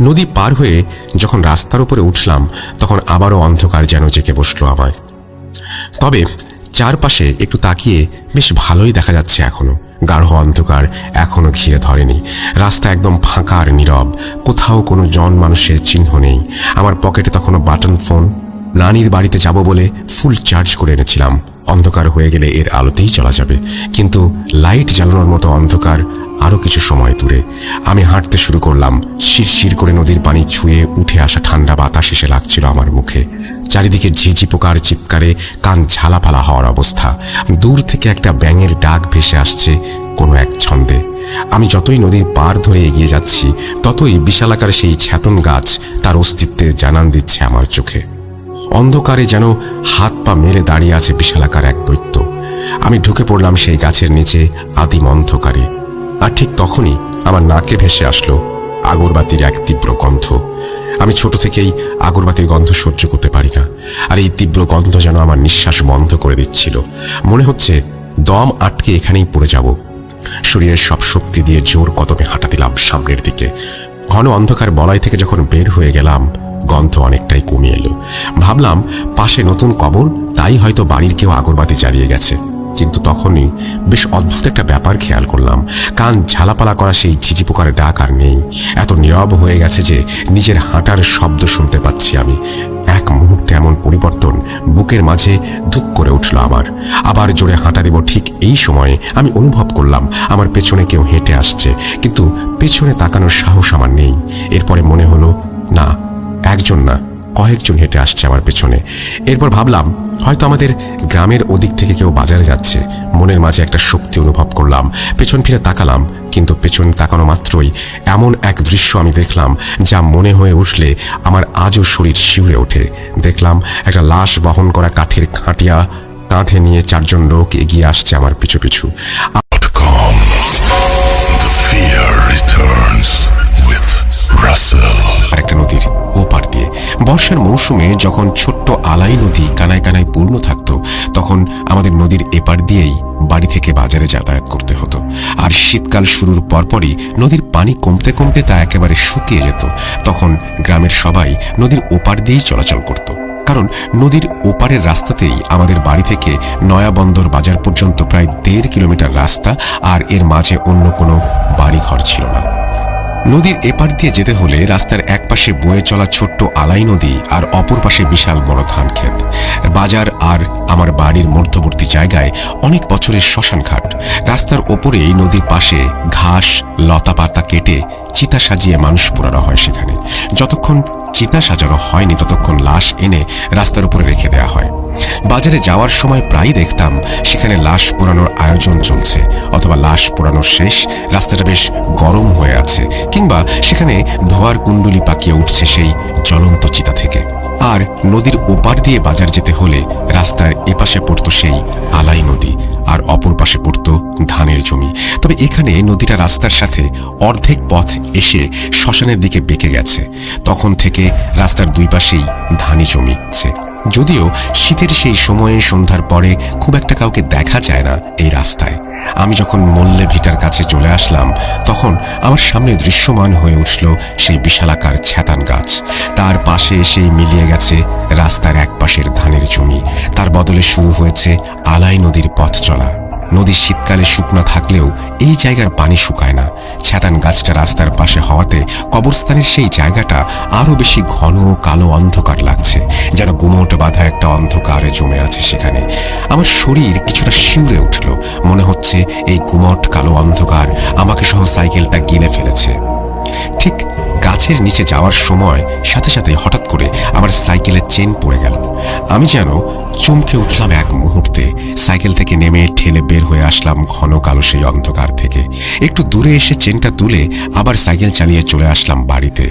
নদী পার হয়ে যখন রাস্তার উপরে উঠলাম তখন আবারও অন্ধকার যেন জেঁকে বসলো আমায়। তবে চারপাশে একটু তাকিয়ে বেশ ভালোই দেখা যাচ্ছে এখনো। গাঢ় অন্ধকার এখনো ঘিরে ধরেনি। রাস্তা একদম ফাঁকা আর নীরব, কোথাও কোনো জন মানুষের চিহ্ন নেই। আমার পকেটে তখনও বাটন ফোন। নানির বাড়িতে যাব বলে ফুল চার্জ করে এনেছিলাম। অন্ধকার হয়ে গেলে এর আলোতেই চলা যাবে, কিন্তু লাইট জ্বালানোর মতো অন্ধকার আরো কিছু সময় দূরে। আমি হাঁটতে শুরু করলাম। শিরশির করে নদীর পানি ছুঁয়ে উঠে আসা ঠান্ডা বাতাস এসে লাগছিল আমার মুখে। চারিদিকে ঝিঝি পোকার চিৎকারে কান ঝালাপালা হওয়ার অবস্থা। দূর থেকে একটা ব্যাঙের ডাক ভেসে আসছে কোনো এক ছন্দে। আমি যতই নদীর পার ধরে এগিয়ে যাচ্ছি ততই বিশালাকার সেই ছ্যাতন গাছ তার অস্তিত্বের জানান দিচ্ছে আমার চোখে। অন্ধকারে যেন হাত পা মেলে দাঁড়িয়ে আছে বিশালাকার এক দৈত্য। আমি ঢুকে পড়লাম সেই গাছের নিচে আদিম অন্ধকারে। আর ঠিক তখনই আমার নাকে ভেসে আসলো আগরবাতির এক তীব্র গন্ধ। আমি ছোট থেকেই আগরবাতির গন্ধ সহ্য করতে পারি না, আর এই তীব্র গন্ধ যেন আমার নিঃশ্বাস বন্ধ করে দিচ্ছিল। মনে হচ্ছে দম আটকে এখানেই পড়ে যাব। শরীরের সব শক্তি দিয়ে জোর কদমে হাঁটা দিলাম সামনের দিকে। ঘন অন্ধকার বলয় থেকে যখন বের হয়ে গেলাম গন্ধ অনেকটাই কমে এলো। ভাবলাম পাশে নতুন কবর, তাই হয়তো বাড়ির কেউ আগরবাতি জ্বালিয়ে গেছে। কিন্তু তখনই বেশ অদ্ভুত একটা ব্যাপার খেয়াল করলাম। কান ঝালাপালা করা সেই ঝিঝি পোকার ডাক আর নেই। এত নীরব হয়ে গেছে যে নিজের হাঁটার শব্দ শুনতে পাচ্ছি আমি। এক মুহূর্তে এমন পরিবর্তন বুকের মাঝে ধুক করে উঠল আমার। আবার জোরে হাঁটা দেব ঠিক এই সময়ে আমি অনুভব করলাম আমার পেছনে কেউ হেঁটে আসছে, কিন্তু পেছনে তাকানোর সাহস আমার নেই। এরপরে মনে হলো না, একজন না, কয়েকজন হেঁটে আসছে আমার পেছনে। এরপর ভাবলাম হয়তো আমাদের গ্রামের ওদিক থেকে কেউ বাজারে যাচ্ছে। মনের মাঝে একটা শক্তি অনুভব করলাম। পেছন ফিরে তাকালাম, কিন্তু পেছন তাকানো মাত্রই এমন এক দৃশ্য আমি দেখলাম যা মনে হয়ে উঠলে আমার আজও শরীর শিউরে ওঠে। দেখলাম একটা লাশ বহন করা কাঠের খাটিয়া কাঁধে নিয়ে 4 জন লোক এগিয়ে আসছে আমার পিছু পিছু। The fear returns with Russell. আর একটা নদীর ওপার দিয়ে বর্ষার মৌসুমে যখন ছোট্ট আলাই নদী কানায় কানায় পূর্ণ থাকত, তখন আমাদের নদীর এপার দিয়েই বাড়ি থেকে বাজারে যাতায়াত করতে হতো। আর শীতকাল শুরুর পরপরই নদীর পানি কমতে কমতে তা একেবারে শুকিয়ে যেত। তখন গ্রামের সবাই নদীর ওপার দিয়েই চলাচল করত, কারণ নদীর ওপারের রাস্তাতেই আমাদের বাড়ি থেকে নয়াবন্দর বাজার পর্যন্ত প্রায় 1.5 কিলোমিটার রাস্তা, আর এর মাঝে অন্য কোনো বাড়িঘর ছিল না। নদীর এপার দিয়ে যেতে হলে রাস্তার এক পাশে বয়ে চলা ছোট্ট আলাই নদী, আর অপর পাশে বিশাল বড় ধান ক্ষেত। বাজার আর আমার বাড়ির মধ্যবর্তী জায়গায় অনেক বছরের শ্মশানঘাট। রাস্তার ওপরেই নদীর পাশে ঘাস লতা পাতা কেটে চিতা সাজিয়ে মানুষ পোড়ানো হয় সেখানে। যতক্ষণ চিতা সাজানো হয়নি ততক্ষণ লাশ এনে রাস্তার উপরে রেখে দেওয়া হয়। বাজারে যাওয়ার সময় প্রায়ই দেখতাম সেখানে লাশ পোড়ানোর আয়োজন চলছে, অথবা লাশ পোড়ানোর শেষ, রাস্তাটা বেশ গরম হয়ে আছে, কিংবা সেখানে ধোয়ার কুণ্ডুলি পাকিয়ে উঠছে সেই জ্বলন্ত চিতা থেকে। আর নদীর ওপার দিয়ে বাজার যেতে হলে রাস্তার এপাশে পড়তো সেই আলাই নদী, আর অপর পাশে পড়তো ধানের জমি। তবে এখানে নদীটা রাস্তার সাথে অর্ধেক পথ এসে শ্মশানের দিকে বেঁকে গেছে। তখন থেকে রাস্তার দুই পাশেই ধানি জমি। যদিও শীতের সেই সময়ে সন্ধ্যার পরে খুব একটা কাউকে দেখা যায় না এই রাস্তায়। আমি যখন মল্লে ভিটার কাছে চলে আসলাম, তখন আমার সামনে দৃশ্যমান হয়ে উঠল সেই বিশালাকার ছ্যাতান গাছ। তার পাশে এসেই মিলিয়ে গেছে রাস্তার এক পাশের ধানের জমি। তার বদলে শুরু হয়েছে আলাই নদীর পথ চলা। নদী শীতকালে শুকনো থাকলেও এই জায়গার পানি শুকায় না। ছ্যাতান গাছটা রাস্তার পাশে হওয়াতে কবরস্থানের সেই জায়গাটা আরো বেশি ঘন কালো অন্ধকার লাগছে, যেন গুমোট বাঁধা একটা অন্ধকারে জমে আছে সেখানে। আমার শরীর কিছুটা শিউরে উঠল। মনে হচ্ছে এই গুমোট কালো অন্ধকার আমাকে সহ সাইকেলটা গিলে ফেলেছে। ঠিক গাছের নিচে যাওয়ার সময় সাথে সাথে হঠাৎ করে আমার সাইকেলের চেন পড়ে গেল। আমি যেন চমকে উঠলাম এক মুহূর্তে। সাইকেল থেকে নেমে ঠেলে বের হয়ে আসলাম ঘন কালো সেই অন্ধকার থেকে। একটু দূরে এসে চেনটা তুলে আবার সাইকেল চালিয়ে চলে আসলাম বাড়িতে।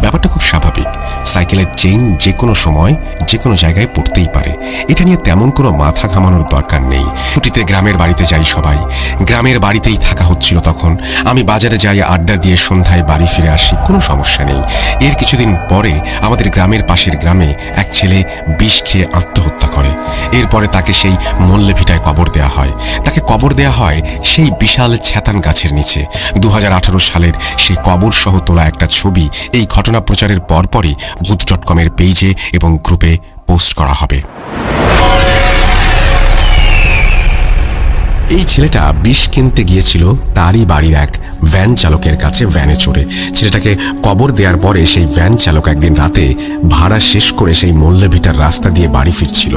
ব্যাপারটা খুব স্বাভাবিক। সাইকেলের চেইন যে কোনো সময় যে কোনো জায়গায় পড়তেই পারে, এটা নিয়ে তেমন কোনো মাথা ঘামানোর দরকার নেই। ছুটিতে গ্রামের বাড়িতে যাই সবাই, গ্রামের বাড়িতেই থাকা হচ্ছিল তখন। আমি বাজারে যাই, আড্ডা দিয়ে সন্ধ্যায় বাড়ি ফিরে আসি, কোনো সমস্যা নেই। এর কিছুদিন পরে আমাদের গ্রামের পাশের গ্রামে এক ছেলে বিষ খেয়ে আত্মহত্যা করে। এরপরে তাকে সেই মল্লে ভিটায় কবর দেয়া হয়। তাকে কবর দেয়া হয় সেই বিশাল ছ্যাতান গাছের নিচে। 2018 সালের সেই কবর সহ তোলা একটা ছবি এই ঘটনা প্রচারের পরপরই ভূত.কমের পেজে এবং গ্রুপে পোস্ট করা হবে। এই ছেলেটা বিষ কিনতে গিয়েছিল তারই বাড়ির এক ভ্যান চালকের কাছে ভ্যানে চড়ে। ছেলেটাকে কবর দেওয়ার পরে সেই ভ্যান চালক একদিন রাতে ভাড়া শেষ করে সেই মল্লে ভিটার রাস্তা দিয়ে বাড়ি ফিরছিল।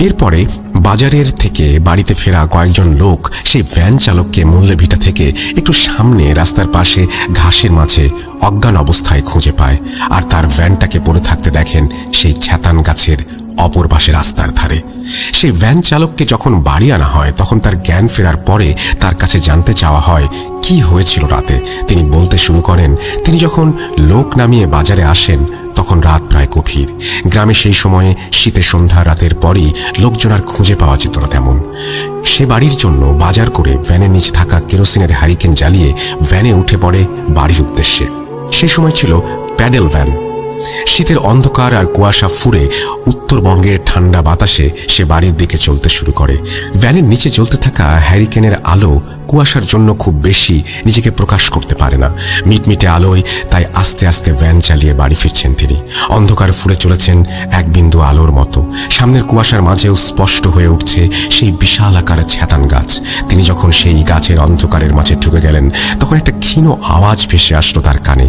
এরপরে বাজারের থেকে বাড়িতে ফেরা কয়েকজন লোক সেই ভ্যান চালককে মল্লে ভিটা থেকে একটু সামনে রাস্তার পাশে ঘাসের মাঝে অজ্ঞান অবস্থায় খুঁজে পায়, আর তার ভ্যানটাকে পড়ে থাকতে দেখেন সেই ছ্যাতান গাছের অপর পাশে রাস্তার ধারে। সেই ভ্যান চালককে যখন বাড়ি আনা হয় তখন তার জ্ঞান ফেরার পরে তার কাছে জানতে চাওয়া হয় কি হয়েছিল রাতে। তিনি বলতে শুরু করেন, তিনি যখন লোক নামিয়ে বাজারে আসেন তখন রাত প্রায় গভীর। গ্রামে সেই সময়ে শীতে সন্ধ্যা রাতের পরই লোকজন আর খুঁজে পাওয়া যেত না তেমন। সে বাড়ির জন্য বাজার করে ভ্যানের নিচে থাকা কেরোসিনের হ্যারিকেন জ্বালিয়ে ভ্যানে উঠে পড়ে বাড়ির উদ্দেশ্যে। সে সময় ছিল প্যাডেল ভ্যান। শীতের অন্ধকার আর কুয়াশা ফুঁড়ে উত্তরবঙ্গের ঠান্ডা বাতাসে সে বাড়ির দিকে চলতে শুরু করে। ভ্যানের নিচে জ্বলতে থাকা হ্যারিকেনের আলো কুয়াশার জন্য খুব বেশি নিজেকে প্রকাশ করতে পারে না। মিটমিটে আলোয় তাই আস্তে আস্তে ভ্যান চালিয়ে বাড়ি ফিরছেন তিনি। অন্ধকার ফুঁড়ে চলেছেন এক বিন্দু আলোর মতো। সামনের কুয়াশার মাঝেও স্পষ্ট হয়ে উঠছে সেই বিশাল আকারের ছ্যাতান গাছ। তিনি যখন সেই গাছের অন্ধকারের মাঝে ঢুকে গেলেন তখন একটা ক্ষীণ আওয়াজ ভেসে আসলো তার কানে।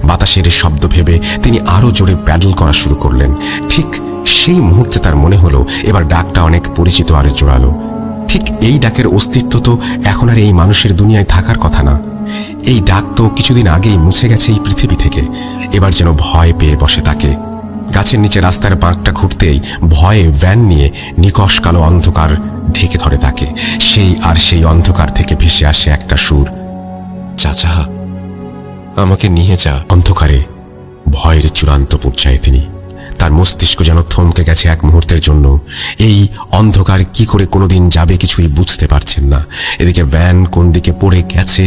বাতাসের শব্দ ভেবে তিনি আরো জোরে প্যাডেল করা শুরু করলেন। ঠিক সেই মুহূর্তে তার মনে হলো এবার ডাকটা অনেক পরিচিত আর জোরালো। ঠিক এই ডাকের অস্তিত্ব তো এখন আর এই মানুষের দুনিয়ায় থাকার কথা না। এই ডাক তো কিছুদিন আগেই মুছে গেছে এই পৃথিবী থেকে। এবার যেন ভয় পেয়ে বসে তাকে। গাছের নিচে রাস্তার বাঁকটা ঘুরতেই ভয়ে ভ্যান নিয়ে নিকষ কালো অন্ধকার ঢেকে ধরে তাকে। সেই অন্ধকার থেকে ভেসে আসে একটা সুর, চাচা আমাকে নিয়ে যা। অন্ধকারে ভয়ের চূড়ান্ত পর্যায়ে তিনি। তার মস্তিষ্ক যেন থমকে গেছে এক মুহূর্তের জন্য। এই অন্ধকার কি করে কোনোদিন যাবে কিছুই বুঝতে পারছেন না। এদিকে ভ্যান কোন দিকে পড়ে গেছে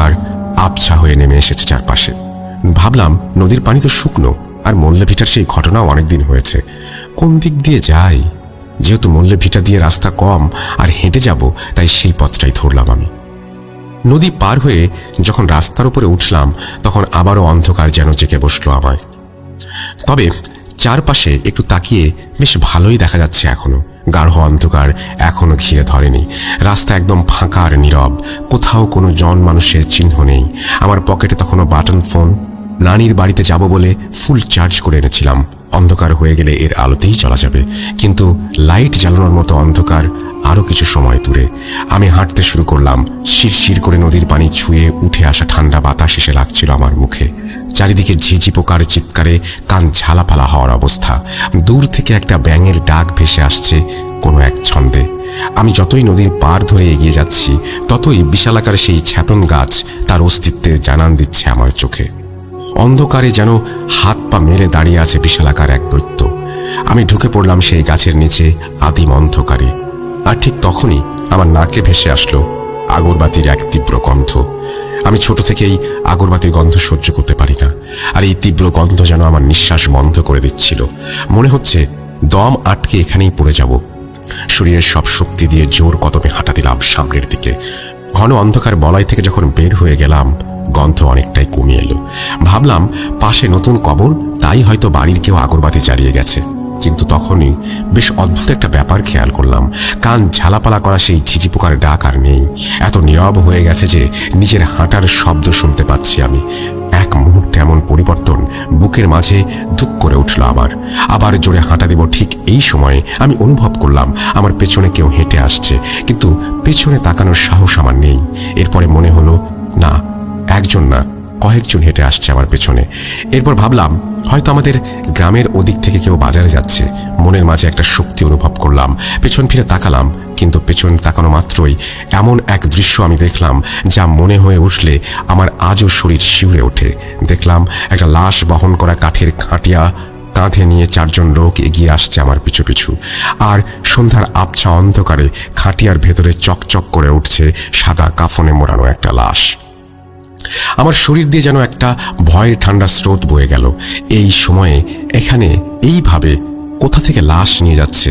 অন্ধকার আবছা হয়ে নেমে এসেছে চারপাশে। ভাবলাম নদীর পানি তো শুকনো, আর মল্লে ভিটার সেই ঘটনাও অনেকদিন হয়েছে। কোন দিক দিয়ে যাই? যেহেতু মল্লে ভিটা দিয়ে রাস্তা কম আর হেঁটে যাব, তাই সেই পথটাই ধরলাম আমি। নদী পার হয়ে যখন রাস্তার উপরে উঠলাম, তখন আবারও অন্ধকার যেন জেগে বসলো আমায়। তবে চারপাশে একটু তাকিয়ে বেশ ভালোই দেখা যাচ্ছে। এখনো গাঢ় অন্ধকার এখনো ঘিরে ধরেনি। রাস্তা একদম ফাঁকা আর নীরব, কোথাও কোনো মানুষের চিহ্ন নেই। আমার পকেটে তখনও বাটন ফোন। নানির বাড়িতে যাব বলে ফুল চার্জ করে এনেছিলাম। অন্ধকার হয়ে গেলে এর আলোতেই চলা যাবে, কিন্তু লাইট জ্বালানোর মতো অন্ধকার আরও কিছু সময় দূরে। আমি হাঁটতে শুরু করলাম। শিরশির করে নদীর পানি ছুঁয়ে উঠে আসা ঠান্ডা বাতাস এসে লাগছিল আমার মুখে। চারিদিকে ঝিঝি পোকার চিৎকারে কান ঝালাপালা হওয়ার অবস্থা। দূর থেকে একটা ব্যাঙের ডাক ভেসে আসছে কোনো এক ছন্দে। আমি যতই নদীর পার ধরে এগিয়ে যাচ্ছি, ততই বিশালাকার সেই ছেতন গাছ তার অস্তিত্বের জানান দিচ্ছে আমার চোখে। অন্ধকারে যেন হাত পা মেলে দাঁড়িয়ে আছে বিশালাকার এক দৈত্য। আমি ঢুকে পড়লাম সেই গাছের নিচে আদিম অন্ধকারে। আর ঠিক তখনই আমার নাকে ভেসে আসলো আগরবাতির এক তীব্র গন্ধ। আমি ছোট থেকেই আগরবাতির গন্ধ সহ্য করতে পারি না, আর এই তীব্র গন্ধ যেন আমার নিঃশ্বাস বন্ধ করে দিচ্ছিল। মনে হচ্ছে দম আটকে এখানেই পড়ে যাব। শরীরের সব শক্তি দিয়ে জোর কদমে হাঁটা দিলাম সামনের দিকে। ঘন অন্ধকার বলয় থেকে যখন বের হয়ে গেলাম, গন্ধ অনেকটাই কমে এলো। ভাবলাম পাশে নতুন কবর, তাই হয়তো বাড়ির কেউ আগরবাতি জ্বালিয়ে গেছে। কিন্তু তখনই বেশ অদ্ভুত একটা ব্যাপার খেয়াল করলাম। কান ঝালাপালা করা সেই ঝিঝি পোকার ডাক আর নেই। এত নীরব হয়ে গেছে যে নিজের হাঁটার শব্দ শুনতে পাচ্ছি আমি। এক মুহূর্তে এমন পরিবর্তন, বুকের মাঝে ধুক করে উঠল আমার। আবার জোরে হাঁটা দেব ঠিক এই সময়ে আমি অনুভব করলাম আমার পেছনে কেউ হেঁটে আসছে, কিন্তু পেছনে তাকানোর সাহস আমার নেই। এরপরে মনে হলো না, একজন না, কয়েকজন হেঁটে আসছে আমার পেছনে। এরপর ভাবলাম হয়তো আমাদের গ্রামের ওদিক থেকে কেউ বাজারে যাচ্ছে। মনের মাঝে একটা শক্তি অনুভব করলাম। পেছন ফিরে তাকালাম, কিন্তু পেছন তাকানো মাত্রই এমন এক দৃশ্য আমি দেখলাম যা মনে হয়ে উঠলে আমার আজও শরীর শিউরে ওঠে। দেখলাম একটা লাশ বহন করা কাঠের খাটিয়া কাঁধে নিয়ে 4 জন লোক এগিয়ে আসছে আমার পিছু পিছু। আর সন্ধ্যার আবছা অন্ধকারে খাটিয়ার ভেতরে চকচক করে উঠছে সাদা কাফনে মোড়ানো একটা লাশ। আমার শরীর দিয়ে যেন একটা ভয়ের ঠান্ডা স্রোত বয়ে গেল। এই সময়ে এখানে এইভাবে কোথা থেকে লাশ নিয়ে যাচ্ছে?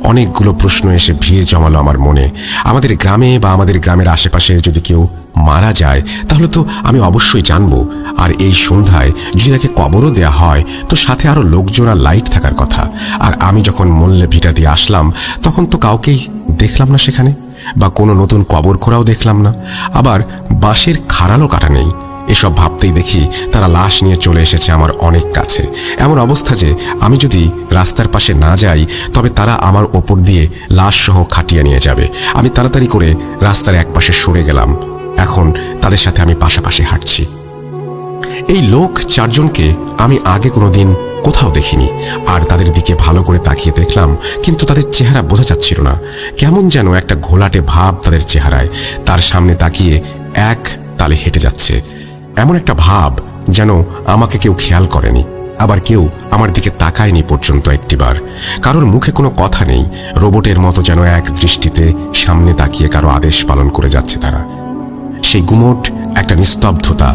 অনেকগুলো প্রশ্ন এসে ভিড় জমালো আমার মনে। আমাদের গ্রামে বা আমাদের গ্রামের আশেপাশে যদি কেউ মারা যায়, তাহলে তো আমি অবশ্যই জানবো। আর এই সন্ধ্যায় যদি তাকে কবরও দেয়া হয়, তো সাথে আরো লোকজন আর লাইট থাকার কথা। আর আমি যখন মল্লে ভিটা দিয়ে আসলাম, তখন তো কাউকেই দেখলাম না সেখানে, বা কোনো নতুন কবর খোঁড়াও দেখলাম না। আবার বাঁশের খাড়ালও কাটা নেই। এসব ভাবতেই দেখি তারা লাশ নিয়ে চলে এসেছে আমার অনেক কাছে। এমন অবস্থা যে আমি যদি রাস্তার পাশে না যাই, তবে তারা আমার ওপর দিয়ে লাশ সহ খাটিয়ে নিয়ে যাবে। আমি তাড়াতাড়ি করে রাস্তার একপাশে সরে গেলাম। এখন তাদের সাথে আমি পাশাপাশি হাঁটছি। এই লোক 4 জনকে আমি আগে কোনোদিন কোথাও দেখিনি। আর তাদের দিকে ভালো করে তাকিয়ে দেখলাম, কিন্তু তাদের চেহারা বোঝা যাচ্ছিল না। কেমন যেন একটা ঘোলাটে ভাব তাদের চেহারায়। তার সামনে তাকিয়ে এক তালে হেঁটে যাচ্ছে, এমন একটা ভাব যেন আমাকে কেউ খেয়াল করেনি, আবার কেউ আমার দিকে তাকায়নি পর্যন্ত একটিবার। কারোর মুখে কোনো কথা নেই। রোবটের মতো যেন এক দৃষ্টিতে সামনে তাকিয়ে কারো আদেশ পালন করে যাচ্ছে তারা। সেই গুমোট একটা নিস্তব্ধতা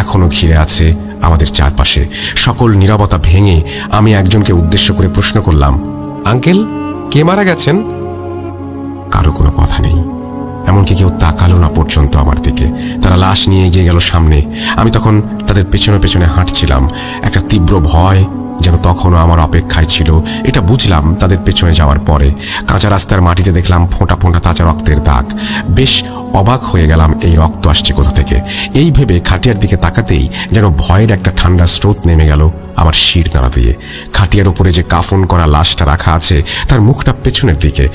এখনো ঘিরে আছে আমাদের চারপাশে। সকল নীরবতা ভেঙে আমি একজনকে উদ্দেশ্য করে প্রশ্ন করলাম, আঙ্কেল, কে মারা গেছেন? কারো কোনো কথা নেই, এমনকি কেউ তাকালো না পর্যন্ত আমার দিকে। তারা লাশ নিয়ে এগিয়ে গেল সামনে। আমি তখন তাদের পেছনে পেছনে হাঁটছিলাম। একটা তীব্র ভয় যেন তখনও আমার অপেক্ষায় ছিল, এটা বুঝলাম তাদের পেছনে যাওয়ার পরে। কাঁচা রাস্তার মাটিতে দেখলাম ফোঁটা ফোঁটা তাজা রক্তের দাগ। বেশ অবাক হয়ে গেলাম, এই রক্ত আসছে কোথা থেকে। এই ভেবে খাটিয়ার দিকে তাকাতেই যেন ভয়ের একটা ঠান্ডা স্রোত নেমে গেল আমার শির দাঁড়া দিয়ে। খাটিয়ার উপরে যে কাফন করা লাশটা রাখা আছে, তার মুখটা পেছনের দিকে,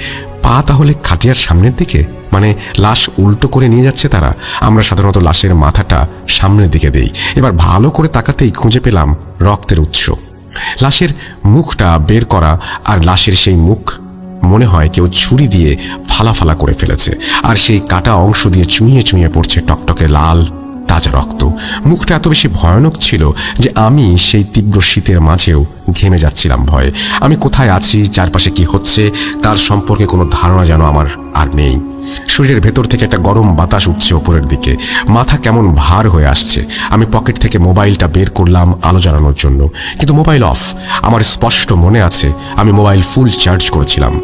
পা তাহলে খাটিয়ার সামনের দিকে। মানে লাশ উল্টো করে নিয়ে যাচ্ছে তারা। আমরা সাধারণত লাশের মাথাটা সামনের দিকে দেই। এবার ভালো করে তাকাতেই খুঁজে পেলাম রক্তের উৎস। লাশের মুখটা বের করা, আর লাশের সেই মুখ মনে হয় কেউ ছুরি দিয়ে ফালা ফালা করে ফেলেছে। আর সেই কাটা অংশ দিয়ে চুঁইয়ে চুঁইয়ে পড়ছে টকটকে লাল তাজা রক্ত। মুখটা এত বেশি ভয়ানক ছিল যে আমি সেই তীব্র শীতের মাঝেও ঘেমে যাচ্ছিলাম ভয়ে। আমি কোথায় আছি, চারপাশে কি হচ্ছে, তার সম্পর্কে কোনো ধারণা যেন আমার আর নেই। শরীরের ভেতর থেকে একটা গরম বাতাস উঠছে ওপরের দিকে, মাথা কেমন ভার হয়ে আসছে। আমি পকেট থেকে মোবাইলটা বের করলাম আলো জ্বালানোর জন্য, কিন্তু মোবাইল অফ। আমার স্পষ্ট মনে আছে আমি মোবাইল ফুল চার্জ করেছিলাম।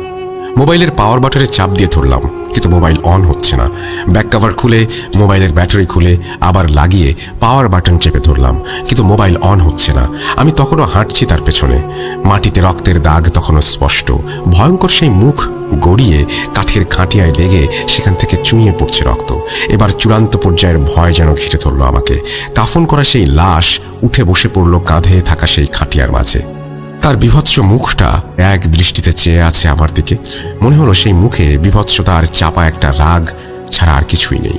মোবাইলের পাওয়ার বাটনে চাপ দিয়ে ধরলাম, কিন্তু মোবাইল অন হচ্ছে না। ব্যাক কভার খুলে মোবাইলের ব্যাটারি খুলে আবার লাগিয়ে পাওয়ার বাটন চেপে ধরলাম, কিন্তু মোবাইল অন হচ্ছে না। আমি তখনও হাঁটছি তার পেছনে। মাটিতে রক্তের দাগ তখনও স্পষ্ট। ভয়ঙ্কর সেই মুখ গড়িয়ে কাঠের খাটিয়ায় লেগে সেখান থেকে চুইয়ে পড়ছে রক্ত। এবার চূড়ান্ত পর্যায়ের ভয় যেন ঘিরে ধরল আমাকে। কাফন করা সেই লাশ উঠে বসে পড়ল কাঁধে থাকা সেই খাটিয়ার মাঝে। তার বিভৎস মুখটা এক দৃষ্টিতে চেয়ে আছে আমার দিকে। মনে হলো সেই মুখে বিভৎসতা আর চাপা একটা রাগ ছাড়া আর কিছুই নেই।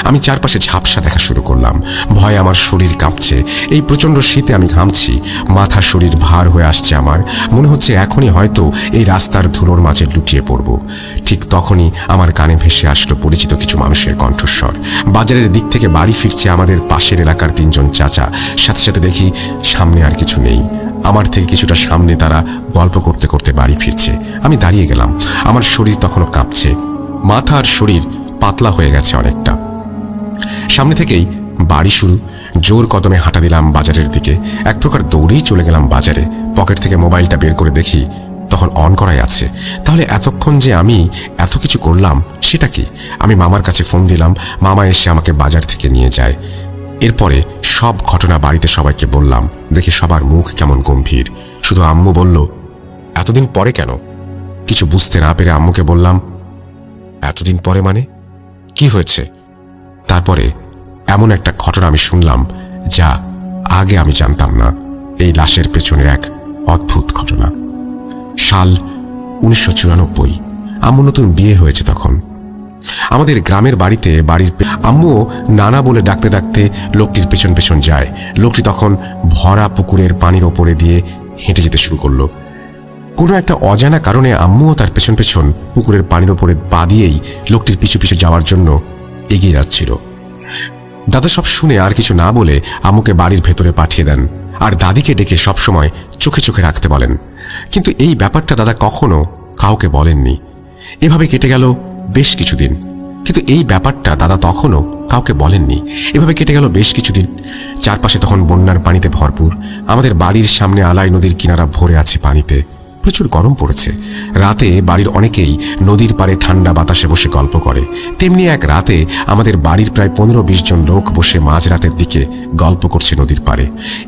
আমি চারপাশে ঝাপসা দেখা শুরু করলাম। ভয়ে আমার শরীর কাঁপছে। এই প্রচণ্ড শীতে আমি ঘামছি। মাথা শরীর ভার হয়ে আসছে আমার। মনে হচ্ছে এখনই হয়তো এই রাস্তার ধুলোর মাঝে লুটিয়ে পড়ব। ঠিক তখনই আমার কানে ভেসে আসলো পরিচিত কিছু মানুষের কণ্ঠস্বর। বাজারের দিক থেকে বাড়ি ফিরছে আমাদের পাশের এলাকার 3 জন চাচা। সাথে সাথে দেখি সামনে আর কিছু নেই। আমার থেকে কিছুটা সামনে তারা গল্প করতে করতে বাড়ি ফিরছে। আমি দাঁড়িয়ে গেলাম। আমার শরীর তখনও কাঁপছে। মাথা আর শরীর পাতলা হয়ে গেছে অনেকটা। সামনে থেকেই বাড়ি শুরু। জোর কদমে হাঁটা দিলাম বাজারের দিকে। এক প্রকার দৌড়েই চলে গেলাম বাজারে। পকেট থেকে মোবাইলটা বের করে দেখি তখন অন করাই আছে। তাহলে এতক্ষণ যে আমি এত কিছু করলাম সেটা কি? আমি মামার কাছে ফোন দিলাম। মামা এসে আমাকে বাজার থেকে নিয়ে যায়। এরপরে সব ঘটনা বাড়িতে সবাইকে বললাম। দেখি সবার মুখ কেমন গম্ভীর। শুধু আম্মু বলল, এতদিন পরে কেন? কিছু বুঝতে না পেরে আম্মুকে বললাম, এতদিন পরে মানে কি হয়েছে? তারপরে এমন একটা ঘটনা আমি শুনলাম যা আগে আমি জানতাম না। এই লাশের পেছনে এক অদ্ভুত ঘটনা। সাল 1994। আম্মু নতুন বিয়ে হয়েছে তখন। আমাদের গ্রামের বাড়িতে আম্মুও নানা বলে ডাকতে ডাকতে লোকটির পেছন পেছন যায়। লোকটি তখন ভরা পুকুরের পানির ওপরে দিয়ে হেঁটে যেতে শুরু করলো। কোনো একটা অজানা কারণে আম্মুও তার পেছন পেছন পুকুরের পানির ওপরে পা দিয়েই লোকটির পিছু পিছু যাওয়ার জন্য এগিয়ে যাচ্ছিল। দাদা সব শুনে আর কিছু না বলে আম্মুকে বাড়ির ভেতরে পাঠিয়ে দেন আর দাদিকে ডেকে সবসময় চোখে চোখে রাখতে বলেন। কিন্তু এই ব্যাপারটা দাদা কখনো কাউকে বলেননি। এভাবে কেটে গেল বেশ কিছুদিন, কিন্তু এই ব্যাপারটা দাদা তখনও কাউকে বলেননি। এভাবে কেটে গেল বেশ কিছুদিন। চারপাশে তখন বন্যার পানিতে ভরপুর। আমাদের বাড়ির সামনে আলাই নদীর কিনারা ভরে আছে পানিতে। প্রচুর গরম পড়েছে। রাতে বাড়ির অনেকেই নদীর পাড়ে ঠান্ডা বাতাসে বসে গল্প করে। তেমনি এক রাতে আমাদের বাড়ির প্রায় 15-20 জন লোক বসে মাঝরাতের দিকে গল্প করছে নদীর পাড়ে।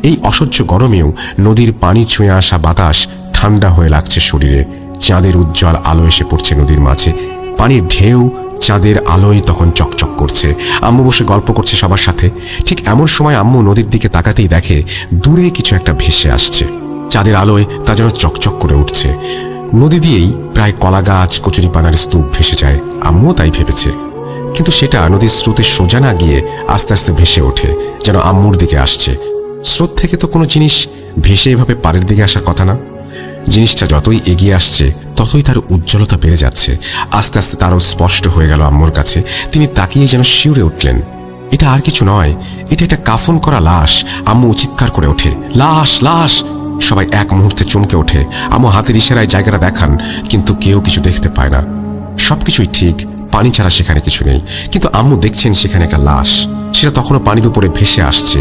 এই অসহ্য গরমেও নদীর পানি ছুঁয়ে আসা বাতাস ঠান্ডা হয়ে লাগছে শরীরে। চাঁদের উজ্জ্বল আলো এসে পড়ছে নদীর মাঝে। পানির ঢেউ চাঁদের আলোয় তখন চকচক করছে। আম্মু বসে গল্প করছে সবার সাথে। ঠিক এমন সময় আম্মু নদীর দিকে তাকাতেই দেখে দূরে কিছু একটা ভেসে আসছে। চাঁদের আলোয় তা যেন চকচক করে উঠছে। নদী দিয়েই প্রায় কলা গাছ কচুরিপানার স্তূপ ভেসে যায়। আম্মুও তাই ভেবেছে, কিন্তু সেটা নদীর স্রোতে সোজা না গিয়ে আস্তে আস্তে ভেসে ওঠে, যেন আম্মুর দিকে আসছে। স্রোত থেকে তো কোনো জিনিস ভেসে এভাবে পাড়ের দিকে আসার কথা না। জিনিসটা যতই এগিয়ে আসছে ততই তার উজ্জ্বলতা বেড়ে যাচ্ছে। আস্তে আস্তে তারও স্পষ্ট হয়ে গেল আম্মুর কাছে। তিনি তাকিয়ে যেন শিউরে উঠলেন। এটা আর কিছু নয়, এটা একটা কাফন করা লাশ। আম্মু চিৎকার করে ওঠে, লাশ লাশ। সবাই এক মুহূর্তে চমকে ওঠে। আম্মু হাতের ইশারায় জায়গাটা দেখান, কিন্তু কেউ কিছু দেখতে পায় না। সবকিছুই ঠিক, পানি ছাড়া সেখানে কিছু নেই। কিন্তু আম্মু দেখছেন সেখানে একটা লাশ। সেটা তখনও পানির উপরে ভেসে আসছে।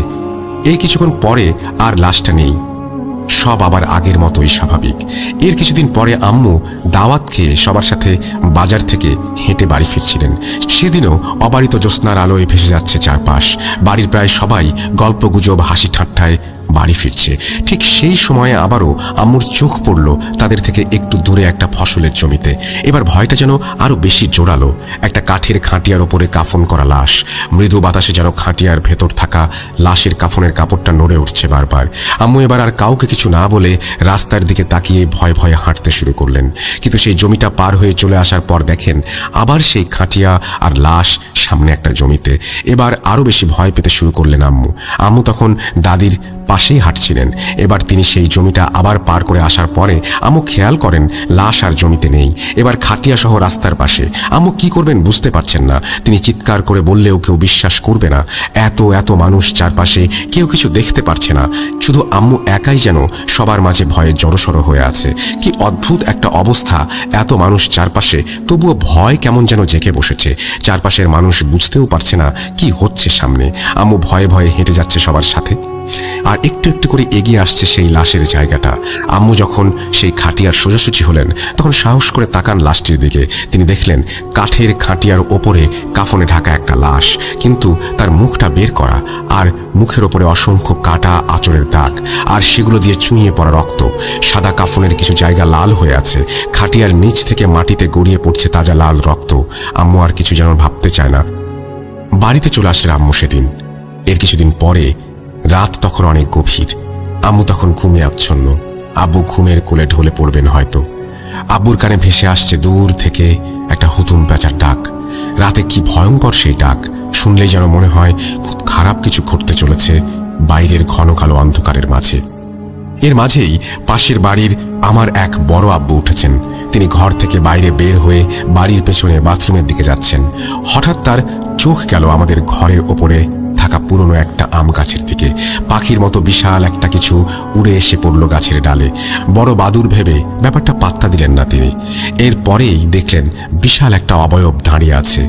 এই কিছুক্ষণ পরে আর লাশটা নেই। সব আবার আগের মতোই স্বাভাবিক। এর কিছুদিন পরে আম্মু দাওয়াত খেয়ে সবার সাথে বাজার থেকে হেঁটে বাড়ি ফিরছিলেন। সেদিনও অবারিত জ্যোৎস্নার আলোয় ভেসে যাচ্ছে চারপাশ। বাড়ির প্রায় সবাই গল্পগুজব হাসি ঠাট্টায় বাড়ি ফিরছে। ঠিক সেই সময়ে আবারও আম্মুর চোখ পড়ল তাদের থেকে একটু দূরে একটা ফসলের জমিতে। এবার ভয়টা যেন আরো বেশি জোরালো। একটা কাঠের খাটিয়ার ওপরে কাফন করা লাশ। মৃদু বাতাসে যেন খাটিয়ার ভেতর থাকা লাশের কাফনের কাপড়টা নড়ে উঠছে বারবার। আম্মু এবার আর কাউকে কিছু না বলে রাস্তার দিকে তাকিয়ে ভয়ে ভয়ে হাঁটতে শুরু করলেন। কিন্তু সেই জমিটা পার হয়ে চলে আসার পর দেখেন আবার সেই খাটিয়া আর লাশ সামনে একটা জমিতে। এবার আরো বেশি ভয় পেতে শুরু করলেন আম্মু। আম্মু তখন দাদির পাশেই হাঁটছিলেন। এবার তিনি সেই জমিটা আবার পার করে আসার পরে আম্মু খেয়াল করেন লাশ আর জমিতে নেই। এবার খাটিয়া সহ রাস্তার পাশে। আম্মু কি করবেন বুঝতে পারছেন না। তিনি চিৎকার করে বললেও কেউ বিশ্বাস করবে না। এত এত মানুষ চারপাশে, কেউ কিছু দেখতে পারছে না। শুধু আম্মু একাই যেন সবার মাঝে ভয়ে জড়সড় হয়ে আছে। কি অদ্ভুত একটা অবস্থা, এত মানুষ চারপাশে, তবুও ভয় কেমন যেন জেঁকে বসেছে। চারপাশের মানুষ বুঝতেও পারছে না কি হচ্ছে সামনে। আম্মু ভয়ে ভয়ে হেঁটে যাচ্ছে সবার সাথে, আর একটু একটু করে এগিয়ে আসছে সেই লাশের জায়গাটা। আম্মু যখন সেই খাটিয়ার সোজাসুজি হলেন, তখন সাহস করে তাকান লাশটির দিকে। তিনি দেখলেন কাঠের খাটিয়ার ওপরে কাফনে ঢাকা একটা লাশ, কিন্তু তার মুখটা বের করা, আর মুখের ওপরে অসংখ্য কাটা আঁচড়ের দাগ, আর সেগুলো দিয়ে চুঁইয়ে পড়া রক্ত। সাদা কাফনের কিছু জায়গা লাল হয়ে আছে। খাটিয়ার নিচ থেকে মাটিতে গড়িয়ে পড়ছে তাজা লাল রক্ত। আম্মু আর কিছু যেন ভাবতে চায় না। বাড়িতে চলে আসলেন আম্মু সেদিন। এর কিছুদিন পরে রাত তখন অনেক গভীর। আম্মু তখন ঘুমে আচ্ছন্ন। আব্বু ঘুমের কোলে ঢলে পড়বেন হয়তো। আব্বুর কানে ভেসে আসছে দূর থেকে একটা হুতুম প্যাঁচার ডাক। রাতে কি ভয়ঙ্কর সেই ডাক! শুনলেই যেন মনে হয় খুব খারাপ কিছু ঘটতে চলেছে বাইরের ঘন কালো অন্ধকারের মাঝে। এর মাঝেই পাশের বাড়ির আমার এক বড় আব্বু উঠেছেন। তিনি ঘর থেকে বাইরে বের হয়ে বাড়ির পেছনে বাথরুমের দিকে যাচ্ছেন। হঠাৎ তার চোখ গেল আমাদের ঘরের ওপরে থাকা পুরনো একটা আম গাছের দিকে। পাখির মতো বিশাল একটা কিছু উড়ে এসে পড়ল গাছের ডালে। বড় বাদুড় ভেবে ব্যাপারটা পাত্তা দিলেন না তিনি। এরপরেই দেখলেন বিশাল একটা অবয়ব দাঁড়িয়ে আছে।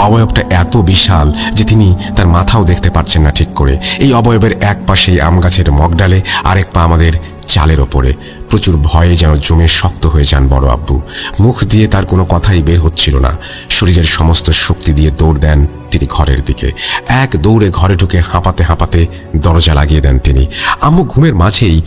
অবয়বটা এত বিশাল যে তিনি তার মাথাও দেখতে পাচ্ছেন না ঠিক করে। এই অবয়বের এক পাশে আম গাছের মগডালে, আরেক পা আমাদের চালের ওপরে। প্রচুর ভয়ে যেন জমে শক্ত হয়ে যান বড় আব্বু। মুখ দিয়ে তার কোনো কথাই বের হচ্ছিল না। শরীরের সমস্ত শক্তি দিয়ে দৌড় দেন তিনি ঘরের দিকে। এক দৌড়ে ঘরে ঢুকে হাঁপাতে হাঁপাতে দরজা লাগিয়ে দেন তিনি। আম্মু ঘুমের মাঝেই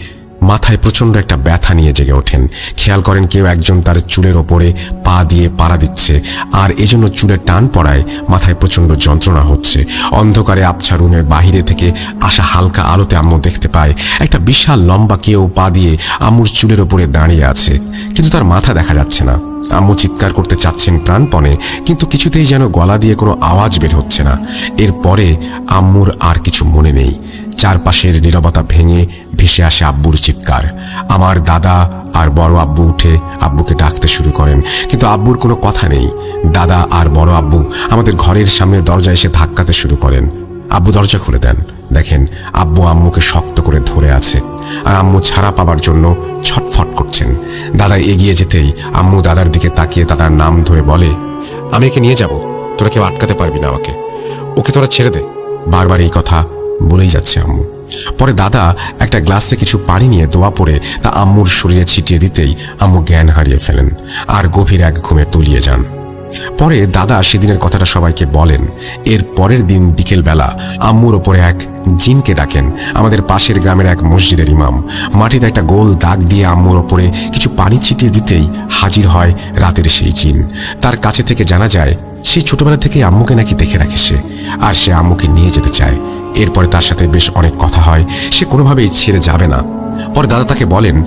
মাথায় প্রচণ্ড একটা ব্যথা নিয়ে জেগে ওঠেন। খেয়াল করেন কেউ একজন তার চুলের ওপরে পা দিয়ে পাড়া দিচ্ছে, আর এজন্য চুলের টান পড়ায় মাথায় প্রচণ্ড যন্ত্রণা হচ্ছে। অন্ধকারে আবছা রুমে বাহিরে থেকে আসা হালকা আলোতে আম্মু দেখতে পায় একটা বিশাল লম্বা কেউ পা দিয়ে আম্মুর চুলের ওপরে দাঁড়িয়ে আছে, কিন্তু তার মাথা দেখা যাচ্ছে না। আম্মু চিৎকার করতে চাচ্ছেন প্রাণপণে, কিন্তু কিছুতেই যেন গলা দিয়ে কোনো আওয়াজ বের হচ্ছে না। এরপরে আম্মুর আর কিছু মনে নেই। চারপাশের নীরবতা ভেঙে ভেসে আসে আব্বুর চিৎকার। আমার দাদা আর বড় আব্বু উঠে আব্বুকে ডাকতে শুরু করেন, কিন্তু আব্বুর কোনো কথা নেই। দাদা আর বড় আব্বু আমাদের ঘরের সামনে দরজা এসে ধাক্কাতে শুরু করেন। আব্বু দরজা খুলে দেন। দেখেন আব্বু আম্মুকে শক্ত করে ধরে আছে, আর আম্মু ছাড়া পাবার জন্য ছটফট করছেন। দাদা এগিয়ে যেতেই আম্মু দাদার দিকে তাকিয়ে দাদার নাম ধরে বলে, আমি একে নিয়ে যাব, তোরা কেউ আটকাতে পারবি না আমাকে, ওকে তোরা ছেড়ে দে। বারবার এই কথা বলেই যাচ্ছে আম্মু। পরে দাদা একটা গ্লাসে কিছু পানি নিয়ে দোয়া পড়ে তা আম্মুর শরীরে ছিটিয়ে দিতেই আম্মু জ্ঞান হারিয়ে ফেলেন আর গভীর এক ঘুমে তলিয়ে যান। পরে দাদা সেদিনের কথাটা সবাইকে বলেন। এর পরের দিন বিকেলবেলা আম্মুর ওপরে এক জিনকে ডাকেন আমাদের পাশের গ্রামের এক মসজিদের ইমাম। মাটিতে একটা গোল দাগ দিয়ে আম্মুর ওপরে কিছু পানি ছিটিয়ে দিতেই হাজির হয় রাতের সেই জিন। তার কাছে থেকে জানা যায় সেই ছোটবেলা থেকে আম্মুকে নাকি দেখে রাখে সে, আর সে আম্মুকে নিয়ে যেতে চায়। এরপরে তার সাথে বেশ অনেক কথা হয়, সে কোনোভাবেই ছেড়ে যাবে না। পরে দাদা তাকে বলেন,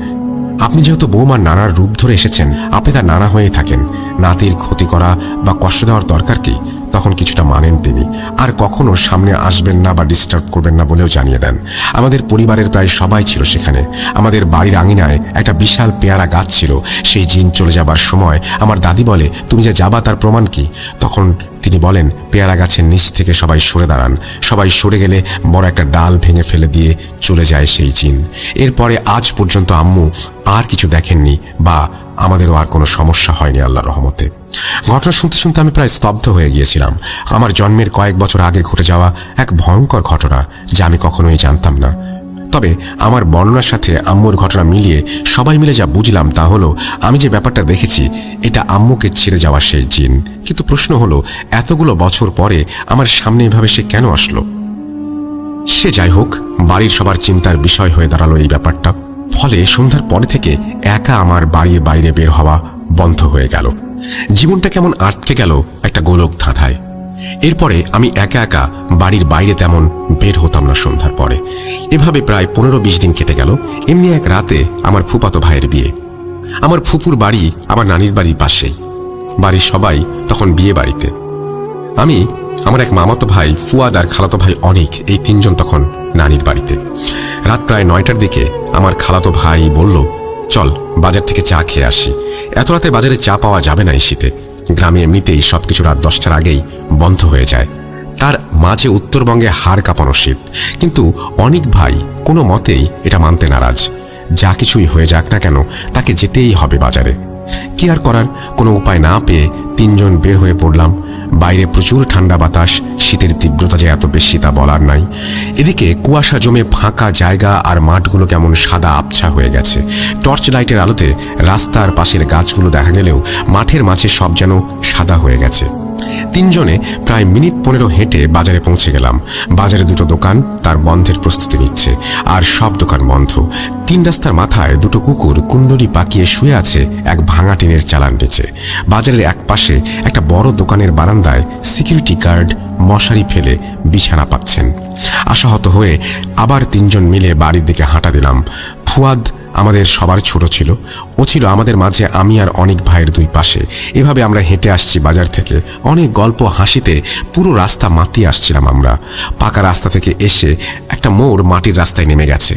আপনি যেহেতু বৌমার নানার রূপ ধরে এসেছেন, আপনি তার নানা হয়েই থাকেন, নাতির ক্ষতি করা বা কষ্ট দেওয়ার দরকার কি? তখন কিছুটা মানেন তিনি, আর কখনো সামনে আসবেন না বা ডিস্টার্ব করবেন না বলেও জানিয়ে দেন। আমাদের পরিবারের প্রায় সবাই ছিল সেখানে। আমাদের বাড়ির আঙিনায় একটা বিশাল পেয়ারা গাছ ছিল। সেই জিন চলে যাবার সময় আমার দাদি বলে, তুমি যে যাবা তার প্রমাণ কি? তখন তিনি বলেন, পেয়ারা গাছের নিচ থেকে সবাই সরে দাঁড়ান। সবাই সরে গেলে বড় একটা ডাল ভেঙে ফেলে দিয়ে চলে যায় সেই জিন। এরপরে আজ পর্যন্ত আম্মু আর কিছু দেখেননি, বা আমাদেরও আর কোনো সমস্যা হয়নি আল্লাহর রহমতে। ঘটনা শুনতে শুনতে আমি প্রায় স্তব্ধ হয়ে গিয়েছিলাম। আমার জন্মের কয়েক বছর আগে ঘটে যাওয়া এক ভয়ঙ্কর ঘটনা, যা আমি কখনোই জানতাম না। তবে আমার বর্ণনার সাথে আম্মুর ঘটনা মিলিয়ে সবাই মিলে যা বুঝলাম তা হলো, আমি যে ব্যাপারটা দেখেছি এটা আম্মুকে ছেড়ে যাওয়া সেই জিন। কিন্তু প্রশ্ন হলো, এতগুলো বছর পরে আমার সামনে এভাবে সে কেন আসলো? সে যাই হোক, বাড়ির সবার চিন্তার বিষয় হয়ে দাঁড়ালো এই ব্যাপারটা। ফলে সন্ধ্যার পরে থেকে একা আমার বাড়ির বাইরে বের হওয়া বন্ধ হয়ে গেল। জীবনটা কেমন আটকে গেল একটা গোলক ধাঁধায়। এরপরে আমি একা একা বাড়ির বাইরে তেমন বের হতাম না সন্ধ্যার পরে। এভাবে প্রায় 15-20 দিন কেটে গেল। এমনি এক রাতে আমার ফুফাতো ভাইয়ের বিয়ে। আমার ফুপুর বাড়ি আমার নানির বাড়ির পাশেই। বাড়ির সবাই তখন বিয়ে বাড়িতে। আমি, আমার এক মামাতো ভাই ফুয়াদ আর খালাতো ভাই অনিক, এই তিনজন তখন নানির বাড়িতে। রাত প্রায় 9টার দিকে আমার খালাতো ভাই বলল, চল বাজার থেকে চা খেয়ে আসি। এত রাতে বাজারে চা পাওয়া যাবে না এই শীতে, গ্রামে এমনিতেই সবকিছু রাত 10টার আগেই বন্ধ হয়ে যায়। তার মাঝে উত্তরবঙ্গে হাড় কাঁপানো শীত, কিন্তু অনিক ভাই কোনো মতেই এটা মানতে নারাজ। যা কিছুই হয়ে যাক না কেন, তাকে যেতেই হবে বাজারে। কি আর করার, কোনো উপায় না পেয়ে তিনজন বের হয়ে পড়লাম। বাইরে প্রচুর ঠান্ডা বাতাস, শীতের তীব্রতা যে এত বেশি তা বলার নাই। এদিকে কুয়াশা জমে ফাঁকা জায়গা আর মাঠগুলো কেমন সাদা আবছা হয়ে গেছে। টর্চ লাইটের আলোতে রাস্তার পাশের গাছগুলো দেখা গেলেও মাঠের মাঝে সব যেন সাদা হয়ে গেছে। তিনজনে প্রায় মিনিট 15 হেঁটে বাজারে পৌঁছে গেলাম। বাজারে দুটো দোকান তার বন্ধের প্রস্তুতি নিচ্ছে, আর সব দোকান বন্ধ। 3 রাস্তার মাথায় দুটো কুকুর কুণ্ডলি পাকিয়ে শুয়ে আছে এক ভাঙা টিনের চালার নিচে। বাজারের এক পাশে একটা বড় দোকানের বারান্দায় সিকিউরিটি গার্ড মশারি ফেলে বিছানা পাচ্ছেন। আশাহত হয়ে আবার তিনজন মিলে বাড়ির দিকে হাঁটা দিলাম। ফুয়াদ আমাদের সবার ছোট ছিল, ও ছিল আমাদের মাঝে আমি আর অনেক ভাইয়ের দুই পাশে। এভাবে আমরা হেঁটে আসছি বাজার থেকে, অনেক গল্প হাসিতে পুরো রাস্তা মাতিয়ে আসছিলাম আমরা। পাকা রাস্তা থেকে এসে একটা মোড় মাটির রাস্তায় নেমে গেছে।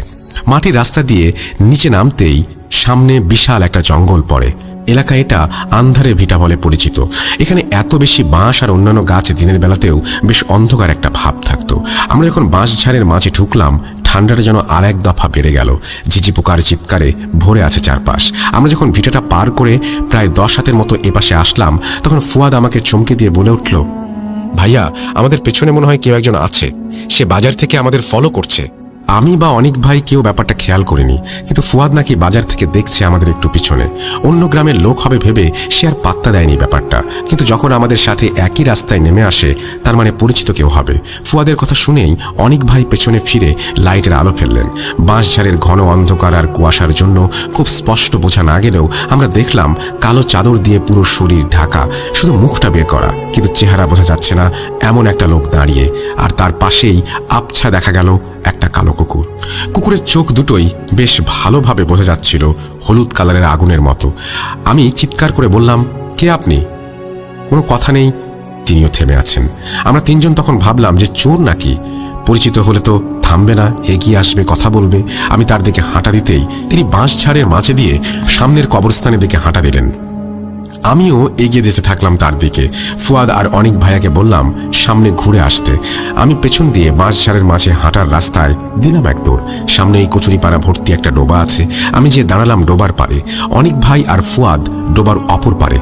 মাটির রাস্তা দিয়ে নিচে নামতেই সামনে বিশাল একটা জঙ্গল পড়ে। এলাকা এটা আন্ধারে ভিটা বলে পরিচিত। এখানে এত বেশি বাঁশ আর অন্যান্য গাছ দিনের বেলাতেও বেশ অন্ধকার একটা ভাব থাকতো। আমরা যখন বাঁশ ঝাড়ের মাঝে ঢুকলাম, ঠান্ডাটা যেন আর এক দফা বেড়ে গেল। ঝিঝি পোকার চিৎকারে ভরে আছে চারপাশ। আমরা যখন ভিটাটা পার করে প্রায় 10 হাতের মতো এপাশে আসলাম, তখন ফুয়াদ আমাকে চমকে দিয়ে বলে উঠল, ভাইয়া, আমাদের পেছনে মনে হয় কেউ একজন আছে, সে বাজার থেকে আমাদের ফলো করছে। আমি বা অনেক ভাই কেউ ব্যাপারটা খেয়াল করিনি, কিন্তু ফুয়াদ নাকি বাজার থেকে দেখছে আমাদের একটু পিছনে। অন্য গ্রামের লোক হবে ভেবে সে আর পাত্তা দেয়নি ব্যাপারটা, কিন্তু যখন আমাদের সাথে একই রাস্তায় নেমে আসে, তার মানে পরিচিত কেউ হবে। ফুয়াদের কথা শুনেই অনেক ভাই পেছনে ফিরে লাইটের আলো ফেললেন। বাঁশঝাড়ের ঘন অন্ধকার আর কুয়াশার জন্য খুব স্পষ্ট বোঝা না গেলেও আমরা দেখলাম কালো চাদর দিয়ে পুরো শরীর ঢাকা, শুধু মুখটা বের করা, কিন্তু চেহারা বোঝা যাচ্ছে না এমন একটা লোক দাঁড়িয়ে। আর তার পাশেই আবছা দেখা গেল একটা কালো কুকুর। কুকুরের চোখ দুটোই বেশ ভালোভাবে বোঝা যাচ্ছিল হলুদ কালারের আগুনের মতো। আমি চিৎকার করে বললাম, কে আপনি? কোনো কথা নেই, তিনিও থেমে আছেন। আমরা তিনজন তখন ভাবলাম যে চোর নাকি। পরিচিত হলে তো থামবে না, এগিয়ে আসবে, কথা বলবে। আমি তার দিকে হাঁটা দিতেই তিনি বাঁশঝাড়ের মাঝে দিয়ে সামনের কবরস্থানের দিকে হাঁটা দিলেন। আমিও এগিয়ে যেতে থাকলাম তার দিকে। ফুয়াদ আর অনেক ভাইয়াকে বললাম সামনে ঘুরে আসতে। আমি পেছন দিয়ে বাঁশঝাড়ের মাঝে হাঁটার রাস্তায় দিলাম এক দৌড়। সামনে এই কচুরিপাড়া ভর্তি একটা ডোবা আছে। আমি যে দাঁড়ালাম ডোবার পারে, অনেক ভাই আর ফুয়াদ ডোবার অপর পারে।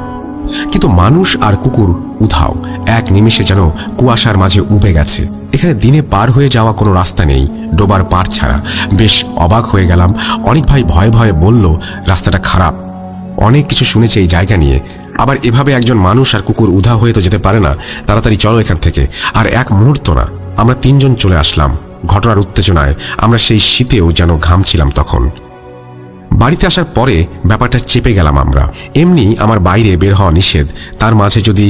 কিন্তু মানুষ আর কুকুর উধাও, এক নিমেষে যেন কুয়াশার মাঝে উবে গেছে। এখানে দিনে পার হয়ে যাওয়া কোনো রাস্তা নেই ডোবার পার ছাড়া। বেশ অবাক হয়ে গেলাম। অনেক ভাই ভয়ে ভয়ে বলল, রাস্তাটা খারাপ, অনেক কিছু শুনেছে এই জায়গা নিয়ে। আবার এভাবে একজন মানুষ আর কুকুর উধাও হয়ে তো যেতে পারে না, তাড়াতাড়ি চলো এখান থেকে। আর এক মুহূর্ত না, আমরা তিনজন চলে আসলাম। ঘটনার উত্তেজনায় আমরা সেই শীতেও যেন ঘামছিলাম তখন। বাড়িতে আসার পরে ব্যাপারটা চেপে গেলাম আমরা। এমনি আমার বাইরে বের হওয়া নিষেধ, তার মাঝে যদি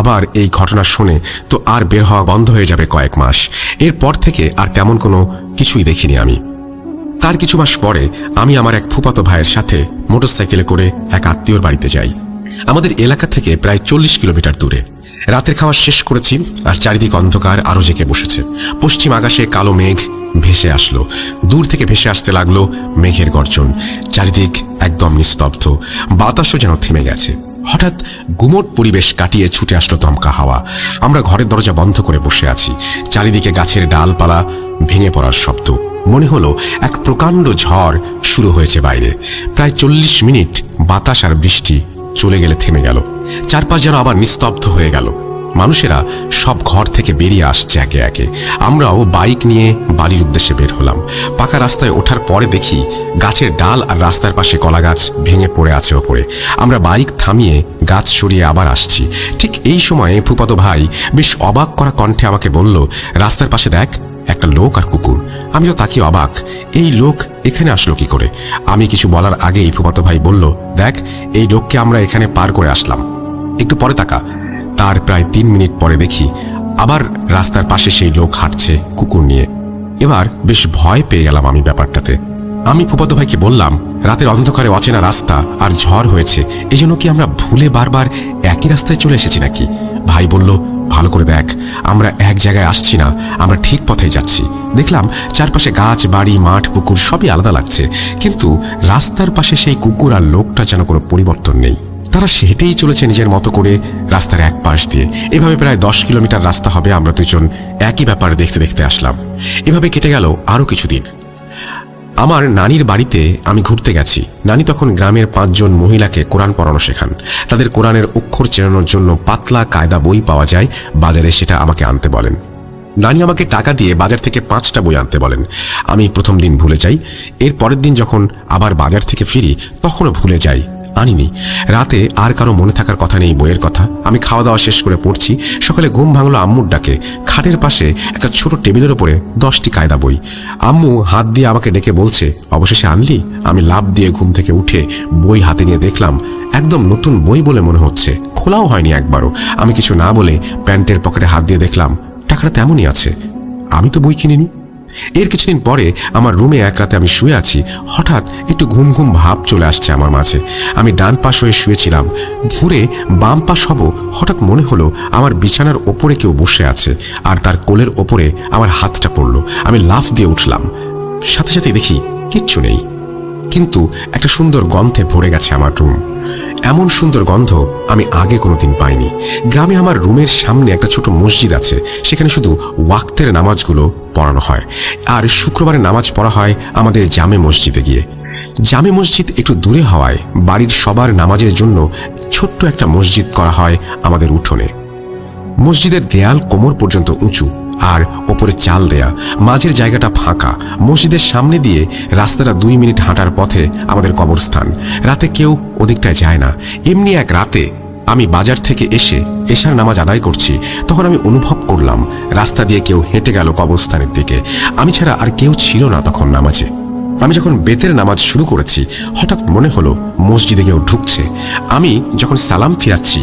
আবার এই ঘটনা শুনে তো আর বের হওয়া বন্ধ হয়ে যাবে কয়েক মাস। এরপর থেকে আর তেমন কোনো কিছুই দেখিনি আমি। তার কিছু মাস পরে আমি আমার এক ফুফাতো ভাইয়ের সাথে মোটরসাইকেলে করে এক আত্মীয়র বাড়িতে যাই। আমাদের এলাকা থেকে প্রায় 40 কিলোমিটার দূরে। রাতের খাওয়া শেষ করেছি আর চারিদিক অন্ধকার আরো জেগে বসেছে। পশ্চিম আকাশে কালো মেঘ ভেসে আসলো। দূর থেকে ভেসে আসতে লাগলো মেঘের গর্জন। চারিদিক একদম নিস্তব্ধ, বাতাসও যেন থেমে গেছে। হঠাৎ গুমোট পরিবেশ কাটিয়ে ছুটে আসলো দমকা হাওয়া। আমরা ঘরের দরজা বন্ধ করে বসে আছি। চারিদিকে গাছের ডালপালা ভেঙে পড়ার শব্দ। মনে হলো এক প্রকাণ্ড ঝড় শুরু হয়েছে বাইরে। প্রায় 40 মিনিট বাতাস আর বৃষ্টি চলে গেলে থেমে গেল। চারপাশ যেন আবার নিস্তব্ধ হয়ে গেল। মানুষেরা সব ঘর থেকে বেরিয়ে আসছে একে একে। আমরাও বাইক নিয়ে বাড়ির উদ্দেশ্যে বের হলাম। পাকা রাস্তায় ওঠার পরে দেখি গাছের ডাল আর রাস্তার পাশে কলা গাছ ভেঙে পড়ে আছে ওপরে। আমরা বাইক থামিয়ে গাছ সরিয়ে আবার আসছি। ঠিক এই সময়ে ফুফাতো ভাই বেশ অবাক করা কণ্ঠে আমাকে বলল, রাস্তার পাশে দেখ, একটা লোক আর কুকুর। আমি তো তাকিয়ে অবাক, এই লোক এখানে আসলো কি করে? আমি কিছু বলার আগেই ফুফাতো ভাই বলল, দেখ, এই লোককে আমরা এখানে পার করে আসলাম, একটু পরে তাকা। তার প্রায় 3 মিনিট পরে দেখি আবার রাস্তার পাশে সেই লোক হাঁটছে কুকুর নিয়ে। এবার বেশ ভয় পেয়ে গেলাম আমি ব্যাপারটাতে। আমি ফুফাতো ভাইকে বললাম, রাতের অন্ধকারে অচেনা রাস্তা আর ঝড় হয়েছে, এই জন্য কি আমরা ভুলে বারবার একই রাস্তায় চলে এসেছি নাকি? ভাই বলল, ভালো করে করে দেখ, আমরা এক জায়গায় আসছি না, আমরা ঠিক পথেই যাচ্ছি। দেখলাম চারপাশে গাছ, বাড়ি, মাঠ, পুকুর সবই আলাদা লাগছে, কিন্তু রাস্তার পাশে সেই কুকুর আর লোকটা যেন কোনো পরিবর্তন নেই। তারা হেঁটেই চলেছে নিজের মতো করে রাস্তার এক পাশ দিয়ে। এভাবে প্রায় 10 কিলোমিটার রাস্তা হবে। আমরা দুজন একই ব্যাপার দেখতে দেখতে আসলাম। এভাবে কেটে গেল আরও কিছুদিন। আমার নানির বাড়িতে আমি ঘুরতে গেছি। নানি তখন গ্রামের 5 জন মহিলাকে কোরআন পড়ানো শেখান। তাদের কোরআনের অক্ষর চেনানোর জন্য পাতলা কায়দা বই পাওয়া যায় বাজারে, সেটা আমাকে আনতে বলেন। নানি আমাকে টাকা দিয়ে বাজার থেকে 5টা বই আনতে বলেন। আমি প্রথম দিন ভুলে যাই। এর পরের দিন যখন আবার বাজার থেকে ফিরি তখনও ভুলে যাই, আনিনি। রাতে আর কারো মনে থাকার কথা নেই বইয়ের কথা। আমি খাওয়া দাওয়া শেষ করে পড়ছি। সকালে ঘুম ভাঙলো আম্মুর ডাকে। খাটের পাশে একটা ছোট টেবিলের ওপরে 10টি কায়দা বই। আম্মু হাত দিয়ে আমাকে ডেকে বলছে, অবশেষে আনলি? আমি লাফ দিয়ে ঘুম থেকে উঠে বই হাতে নিয়ে দেখলাম একদম নতুন বই বলে মনে হচ্ছে, খোলাও হয়নি একবারও। আমি কিছু না বলে প্যান্টের পকেটে হাত দিয়ে দেখলাম টাকাটা তেমনই আছে। আমি তো বই কিনিনি। এর কিছুদিন পরে আমার রুমে এক রাতে আমি শুয়ে আছি। হঠাৎ একটু ঘুম ঘুম ভাব চলে আসছে আমার মাঝে। আমি ডান পাশ হয়ে শুয়েছিলাম, ঘুরে বাম পাশ হব, হঠাৎ মনে হলো আমার বিছানার ওপরে কেউ বসে আছে আর তার কোলের ওপরে আমার হাতটা পড়লো। আমি লাফ দিয়ে উঠলাম। সাথে সাথে দেখি কিচ্ছু নেই, কিন্তু একটা সুন্দর গন্ধে ভরে গেছে আমার রুম। এমন সুন্দর গন্ধ আমি আগে কোনোদিন পাইনি। গ্রামে আমার রুমের সামনে একটা ছোট মসজিদ আছে। সেখানে শুধু ওয়াক্তের নামাজগুলো পড়ানো হয়, আর শুক্রবারে নামাজ পড়া হয় আমাদের জামে মসজিদে গিয়ে। জামে মসজিদ একটু দূরে হওয়ায় বাড়ির সবার নামাজের জন্য ছোট্ট একটা মসজিদ করা হয় আমাদের উঠোনে। মসজিদের দেয়াল কোমর পর্যন্ত উঁচু আর ওপরে চাল দেয়া, মাঝের জায়গাটা ফাঁকা। মসজিদের সামনে দিয়ে রাস্তাটা 2 মিনিট হাঁটার পথে আমাদের কবরস্থান। রাতে কেউ ওদিকটায় যায় না। এমনি এক রাতে আমি বাজার থেকে এসে এশার নামাজ আদায় করছি, তখন আমি অনুভব করলাম রাস্তা দিয়ে কেউ হেঁটে গেল কবরস্থানের দিকে। আমি ছাড়া আর কেউ ছিল না তখন নামাজে। আমি যখন বেতের নামাজ শুরু করেছি হঠাৎ মনে হলো মসজিদে কেউ ঢুকছে। আমি যখন সালাম ফিরাচ্ছি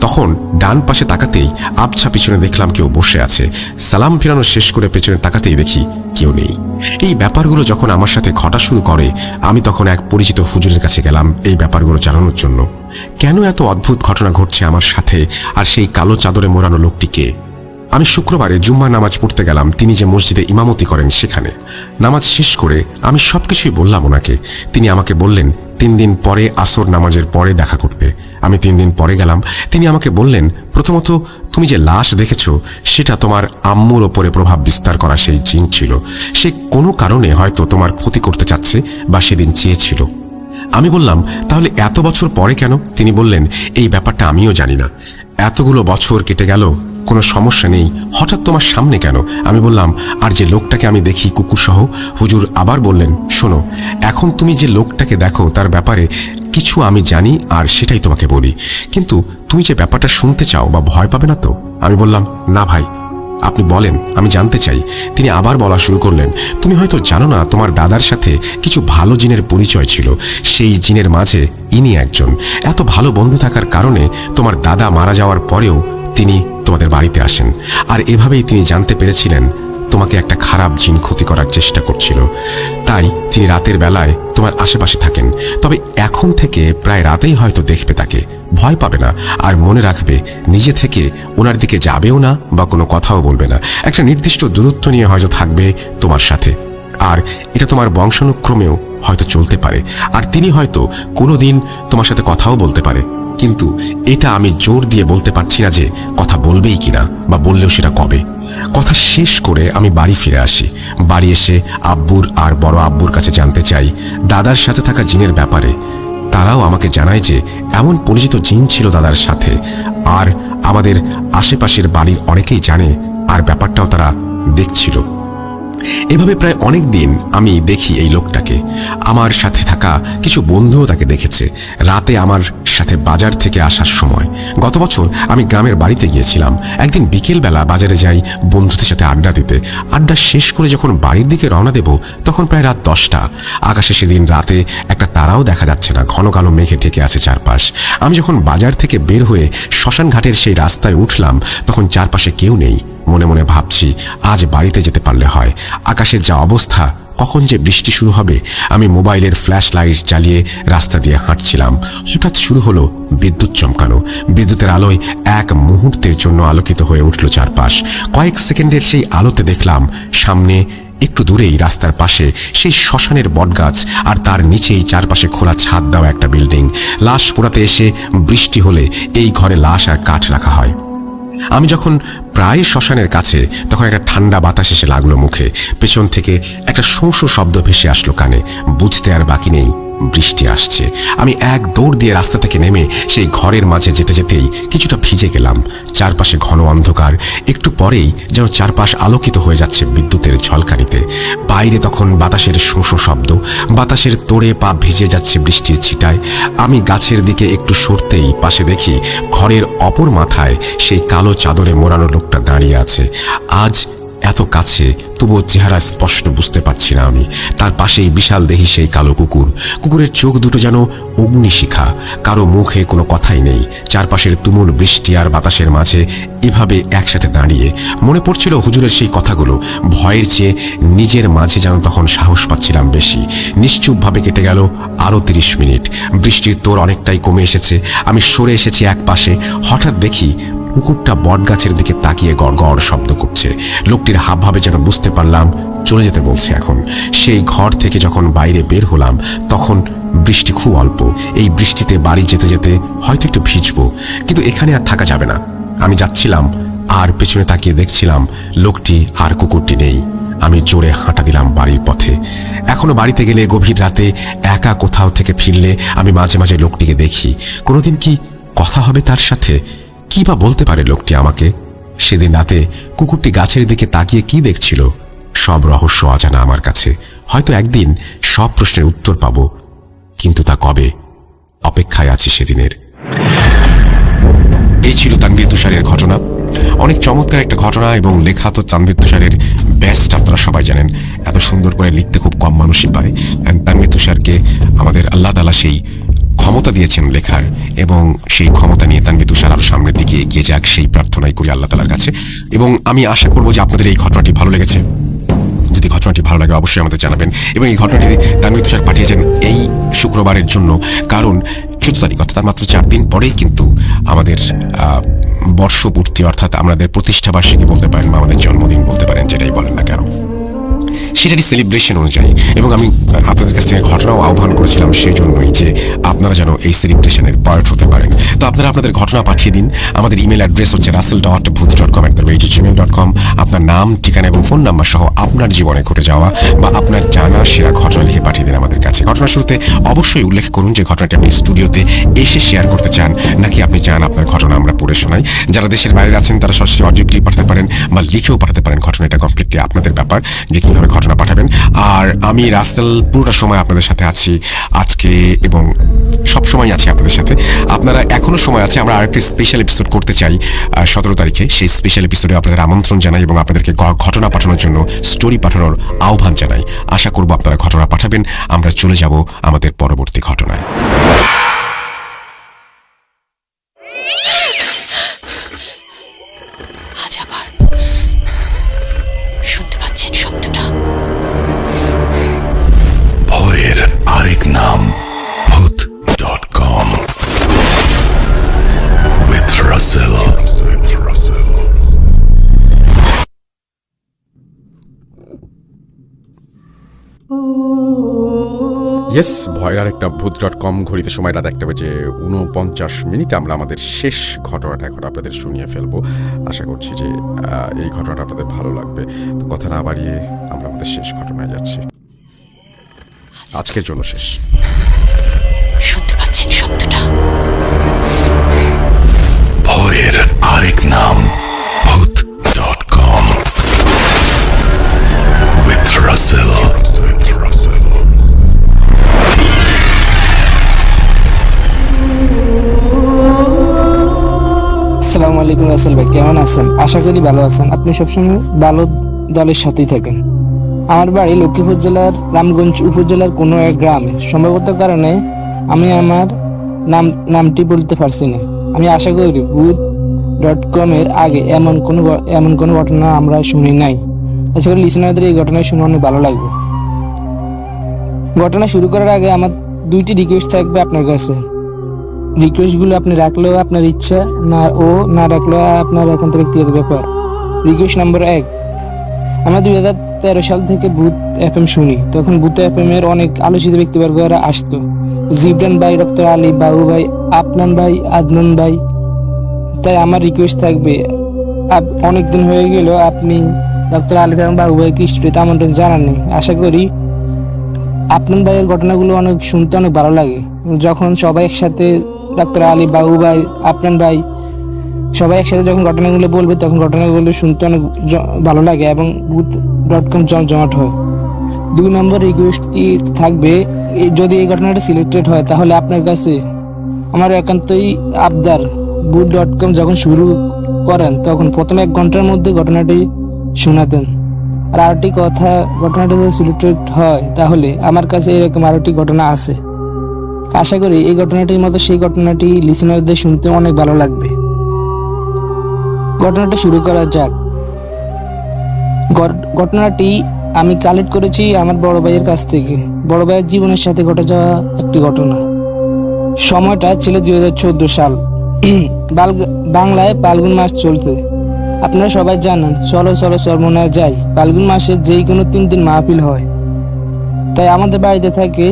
তখন ডান পাশে তাকাতেই আবছা পিছনে দেখলাম কেউ বসে আছে। সালাম ফিরানো শেষ করে পেছনে তাকাতেই দেখি কেউ নেই। এই ব্যাপারগুলো যখন আমার সাথে ঘটা শুরু করে আমি তখন এক পরিচিত হুজুরের কাছে গেলাম এই ব্যাপারগুলো জানানোর জন্য। কেন এত অদ্ভুত ঘটনা ঘটছে আমার সাথে, আর সেই কালো চাদরে মোড়ানো লোকটিকে? আমি শুক্রবারে জুম্মার নামাজ পড়তে গেলাম তিনি যে মসজিদে ইমামতি করেন সেখানে। নামাজ শেষ করে আমি সবকিছুই বললাম ওনাকে। তিনি আমাকে বললেন 3 দিন পরে আসর নামাজের পরে দেখা করতে। আমি 3 দিন পরে গেলাম। তিনি আমাকে বললেন, প্রথমত তুমি যে লাশ দেখেছো সেটা তোমার আম্মুর ওপরে প্রভাব বিস্তার করা সেই জিন ছিল। সে কোনো কারণে হয়তো তোমার ক্ষতি করতে চাচ্ছে বা সেদিন চেয়েছিল। আমি বললাম, তাহলে এত বছর পরে কেন? তিনি বললেন, এই ব্যাপারটা আমিও জানি না। এতগুলো বছর কেটে গেল, কোনো সমস্যা নেই, হঠাৎ তোমার সামনে কেন? আমি বললাম, আর যে লোকটাকে আমি দেখি কুকুরসহ? হুজুর আবার বললেন, শোনো, এখন তুমি যে লোকটাকে দেখো তার ব্যাপারে কিছু আমি জানি আর সেটাই তোমাকে বলি, কিন্তু তুমি যে ব্যাপারটা শুনতে চাও বা ভয় পাবে না তো? আমি বললাম, না ভাই, আপনি বলেন, আমি জানতে চাই। তিনি আবার বলা শুরু করলেন, তুমি হয়তো জানো না তোমার দাদার সাথে কিছু ভালো জিনের পরিচয় ছিল। সেই জিনের মাঝে ইনি একজন। এত ভালো বন্ধু থাকার কারণে তোমার দাদা মারা যাওয়ার পরেও তিনি তোমাদের বাড়িতে আসেন, আর এভাবেই তিনি জানতে পেরেছিলেন তোমাকে একটা খারাপ জিন ক্ষতি করার চেষ্টা করছিল। তাই তিনি রাতের বেলায় তোমার আশেপাশে থাকেন। তবে এখন থেকে প্রায় রাতেই হয়তো দেখবে তাকে। ভয় পাবে না, আর মনে রাখবে নিজে থেকে ওনার দিকে যাবেও না বা কোনো কথাও বলবে না। একটা নির্দিষ্ট দূরত্ব নিয়ে হয়তো থাকবে তোমার সাথে, আর এটা তোমার বংশানুক্রমেও হয়তো চলতে পারে। আর তিনি হয়তো কোনোদিন তোমার সাথে কথাও বলতে পারে, কিন্তু এটা আমি জোর দিয়ে বলতে পারছি না যে কথা বলবেই কিনা, বা বললেও সেটা কবে। কথা শেষ করে আমি বাড়ি ফিরে আসি। বাড়ি এসে আব্বুর আর বড় আব্বুর কাছে জানতে চাই দাদার সাথে থাকা জিনের ব্যাপারে। তারাও আমাকে জানায় যে এমন পরিচিত জিন ছিল দাদার সাথে, আর আমাদের আশেপাশের বাড়ির অনেকেই জানে, আর ব্যাপারটাও তারা দেখছিল। এভাবে প্রায় অনেক দিন আমি দেখি এই লোকটাকে। আমার সাথে থাকা কিছু বন্ধুও তাকে দেখেছে রাতে আমার সাথে বাজার থেকে আসার সময়। গত বছর আমি গ্রামের বাড়িতে গিয়েছিলাম। একদিন বিকেলবেলা বাজারে যাই বন্ধুদের সাথে আড্ডা দিতে। আড্ডা শেষ করে যখন বাড়ির দিকে রওনা দেব তখন প্রায় রাত 10টা। আকাশে সেদিন রাতে একটা তারাও দেখা যাচ্ছে না, ঘন কালো মেঘে ঢেকে আছে চারপাশ। আমি যখন বাজার থেকে বের হয়ে শ্মশান ঘাটের সেই রাস্তায় উঠলাম তখন চারপাশে কেউ নেই। মনে মনে ভাবছি, আজ বাড়িতে যেতে পারলে হয়। আকাশের যা অবস্থা কখন যে বৃষ্টি শুরু হবে। আমি মোবাইলের ফ্ল্যাশ লাইট জ্বালিয়ে রাস্তা দিয়ে হাঁটছিলাম। হঠাৎ শুরু হলো বিদ্যুৎ চমকানো। বিদ্যুতের আলোয় এক মুহূর্তের জন্য আলোকিত হয়ে উঠল চারপাশ। কয়েক সেকেন্ডের সেই আলোতে দেখলাম সামনে একটু দূরেই রাস্তার পাশে সেই শ্মশানের বটগাছ, আর তার নিচেই চারপাশে খোলা ছাদ দেওয়া একটা বিল্ডিং। লাশ পোড়াতে এসে বৃষ্টি হলে এই ঘরে লাশ আর কাঠ রাখা হয়। আমি যখন প্রায় শ্মশানের কাছে তখন একটা ঠান্ডা বাতাস এসে লাগলো মুখে। পেছন থেকে একটা শোঁ শোঁ শব্দ ভেসে আসলো কানে। বুঝতে আর বাকি নেই বৃষ্টি আসছে। আমি এক দৌড় দিয়ে রাস্তা থেকে নেমে সেই ঘরের মাঝে যেতে যেতেই কিছুটা ভিজে গেলাম। চারপাশে ঘন অন্ধকার। একটু পরেই যেন চারপাশ আলোকিত হয়ে যাচ্ছে বিদ্যুতের ঝলকানিতে। বাইরে তখন বাতাসের শোঁ শোঁ শব্দ। বাতাসের তোড়ে পা ভিজে যাচ্ছে বৃষ্টির ছিটায়। আমি গাছের দিকে একটু সরতেই পাশে দেখি ঘরের অপর মাথায় সেই কালো চাদরে মোড়ানো লোকটা দাঁড়িয়ে আছে। আজ এত কাছে, তবুও চেহারা স্পষ্ট বুঝতে পারছি না আমি। তার পাশেই বিশাল দেহি সেই কালো কুকুর। কুকুরের চোখ দুটো যেন অগ্নিশিখা। কারো মুখে কোনো কথাই নেই। চারপাশের তুমুল বৃষ্টি আর বাতাসের মাঝে এভাবে একসাথে দাঁড়িয়ে মনে পড়ছিল হুজুরের সেই কথাগুলো। ভয়ের চেয়ে নিজের মাঝে যেন তখন সাহস পাচ্ছিলাম বেশি। নিশ্চুপভাবে কেটে গেল আরও 30 মিনিট। বৃষ্টির তোর অনেকটাই কমে এসেছে। আমি সরে এসেছি এক পাশে। হঠাৎ দেখি কুকুরটা বটগাছের দিকে তাকিয়ে গড়গড় শব্দ করছে। লোকটির হাবভাবে যেন বুঝতে পারলাম চলে যেতে বলছে এখন। সেই ঘর থেকে যখন বাইরে বের হলাম তখন বৃষ্টি খুব অল্প। এই বৃষ্টিতে বাড়ি যেতে যেতে হয়তো একটু ভিজবো, কিন্তু এখানে আর থাকা যাবে না। আমি যাচ্ছিলাম আর পেছনে তাকিয়ে দেখছিলাম লোকটি আর কুকুরটি নেই। আমি জোরে হাঁটা দিলাম বাড়ির পথে। এখনো বাড়িতে গেলে গভীর রাতে একা কোথাও থেকে ফিরলে আমি মাঝে মাঝে লোকটিকে দেখি। কোনোদিন কি কথা হবে তার সাথে? কি বা বলতে পারে লোকটি আমাকে? সেদিন রাতে কুকুরটি গাছের দিকে তাকিয়ে কি দেখছিল, সব রহস্য অজানা আমার কাছে। হয়তো একদিন সব প্রশ্নের উত্তর পাবো, কিন্তু তা কবে? অপেক্ষায় আছি সেদিনের। এই ছিল তানভীর তুষারের ঘটনা। অনেক চমৎকার একটা ঘটনা, এবং লেখা তো তানভীর তুষারের বেস্ট, আপনারা সবাই জানেন। এত সুন্দর করে লিখতে খুব কম মানুষই পারে। তানভীর তুষারকে আমাদের আল্লাহ তাআলা সেই ক্ষমতা দিয়েছেন লেখার, এবং সেই ক্ষমতা নিয়ে তানভীর তুষার আরো সামনের দিকে এগিয়ে যাক, সেই প্রার্থনাই করি আল্লাহ তাআলার কাছে। এবং আমি আশা করবো যে আপনাদের এই ঘটনাটি ভালো লেগেছে। যদি ঘটনাটি ভালো লাগে অবশ্যই আমাদের জানাবেন। এবং এই ঘটনাটি তানভীর তুষার পাঠিয়েছেন এই শুক্রবারের জন্য, কারণ 14 তারিখ অর্থাৎ মাত্র 4 দিন পরেই কিন্তু আমাদের বর্ষপূর্তি, অর্থাৎ আমাদের প্রতিষ্ঠাবার্ষিকী বলতে পারেন বা আমাদের জন্মদিন বলতে পারেন, যেটাই বলেন না কেন, সেটারই সেলিব্রেশন অনুযায়ী। এবং আমি আপনাদের কাছ থেকে ঘটনাও আহ্বান করেছিলাম সেই জন্যই যে আপনারা যেন এই সেলিব্রেশনের পার্ট হতে পারেন। তো আপনারা আপনাদের ঘটনা পাঠিয়ে দিন। আমাদের ইমেল অ্যাড্রেস হচ্ছে russell.bhuj.com@gmail.com। আপনার নাম, ঠিকানা এবং ফোন নাম্বার সহ আপনার জীবনে ঘটে যাওয়া বা আপনার জানা সেরা ঘটনা লিখে পাঠিয়ে দিন আমাদের কাছে। ঘটনার শুরুতে অবশ্যই উল্লেখ করুন যে ঘটনাটি আপনি স্টুডিওতে এসে শেয়ার করতে চান, নাকি আপনি চান আপনার ঘটনা আমরা পড়ে শোনাই। যারা দেশের বাইরে আছেন তারা সরাসরি অডিও ক্লিপ পাঠাতে পারেন বা লিখেও পাঠাতে পারেন। ঘটনাটা কমপ্লিটলি আপনাদের ব্যাপার, যে কীভাবে ঘটনা পাঠাবেন। আর আমি রাসেল পুরোটা সময় আপনাদের সাথে আছি আজকে, এবং সব সময় আছি আপনাদের সাথে। আপনারা এখনো সময় আছে, আমরা আরেকটি স্পেশাল এপিসোড করতে চাই 17 তারিখে। সেই স্পেশাল এপিসোডে আপনাদের আমন্ত্রণ জানাই এবং আপনাদেরকে ঘটনা পাঠানোর জন্য স্টোরি পাঠানোর আহ্বান জানাই। আশা করব আপনারা ঘটনা পাঠাবেন। আমরা চলে যাব আমাদের পরবর্তী ঘটনায়। আজ আবার শুনতে পাচ্ছেন শব্দটা? ভয়ের আরেক নাম ভূত.com with Russell. ইয়েস, ভয়ের আরেকটা ভূত.com। ঘড়িতে সময় রাত 1:49। আমরা আমাদের শেষ ঘটনাটা এখন আপনাদের শুনিয়ে ফেলবো। আশা করছি যে এই ঘটনাটা আপনাদের ভালো লাগবে। তো কথা না বাড়িয়ে আমরা আমাদের শেষ ঘটনায় যাচ্ছি। আজকের জন্য শেষ। শুনতে পাচ্ছেন শব্দটা? ভয়ের আরেক নাম ভূত.com with Russell. আসসালামু আলাইকুম রাসেল ভাই, কেমন আছেন? আশা করি ভালো আছেন। আপনি সবসময় ভালো দলের সাথেই থাকেন। আমার বাড়ি লক্ষ্মীপুর জেলার রামগঞ্জ উপজেলার কোনো এক গ্রামে। সম্ভবত কারণে আমি আমার নামটি বলতে পারছি না। আমি আশা করি ভূত.com এর আগে এমন কোনো ঘটনা আমরা শুনি নাই। আশা করি লিসেনারদের এই ঘটনায় শুনে অনেক ভালো লাগবে। ঘটনা শুরু করার আগে আমার 2টি রিকোয়েস্ট থাকবে আপনার কাছে। রিকোয়েস্টগুলো আপনি রাখলেও আপনার ইচ্ছা, না রাখলেও আপনার একান্ত ব্যক্তিগত ব্যাপার। রিকোয়েস্ট নম্বর 1, আমরা 2013 সাল থেকে ভূত FM শুনি। তখন ভূত FM এর অনেক আলোচিত ব্যক্তিবর্গরা আসতো। জিবরান ভাই, ডক্টর আলী, বাবু ভাই, আপনান ভাই, আদনান ভাই। তাই আমার রিকোয়েস্ট থাকবে, অনেকদিন হয়ে গেল আপনি ডক্টর আলী ভাই এবং বাবু ভাইকে স্টুডিওতে আমন্ত্রণ জানাননি। আশা করি আপনার ভাইয়ের ঘটনাগুলো শুনতে অনেক ভালো লাগে। যখন সবাই একসাথে, ডক্টর আলী, বাবু ভাই, আপনার ভাই সবাই একসাথে যখন ঘটনাগুলো বলবে, তখন ঘটনাগুলো শুনতে অনেক ভালো লাগে এবং ভূত.com জমজমাট হয়। 2 নম্বর রিকোয়েস্টটি থাকবে, যদি এই ঘটনাটা সিলেক্টেড হয় তাহলে আপনার কাছে আমার একান্তই আবদার, ভূত.com যখন শুরু করেন তখন প্রথম 1 ঘন্টার মধ্যে ঘটনাটি শোনাতেন। আর আরেকটি কথা, ঘটনাটি যদি সিলেক্টেড হয় তাহলে আমার কাছে এরকম আরেকটি ঘটনা আছে। আশা করি এই ঘটনাটির মতো সেই ঘটনাটি লিসেনারদের শুনতে অনেক ভালো লাগবে। ঘটনাটা শুরু করা যাক। ঘটনাটি আমি কালেক্ট করেছি আমার বড় ভাইয়ের কাছ থেকে। বড় ভাইয়ের জীবনের সাথে ঘটে যাওয়া একটি ঘটনা। সময়টা ছিল 2014 সাল। বাংলায় ফাল্গুন মাস চলতে। আপনারা সবাই জানেন, চলো চলো চরমোনায় যাই, ফাল্গুন মাসে যেই কোনো 3 দিন মাহফিল হয়। তাই আমাদের বাড়িতে থাকে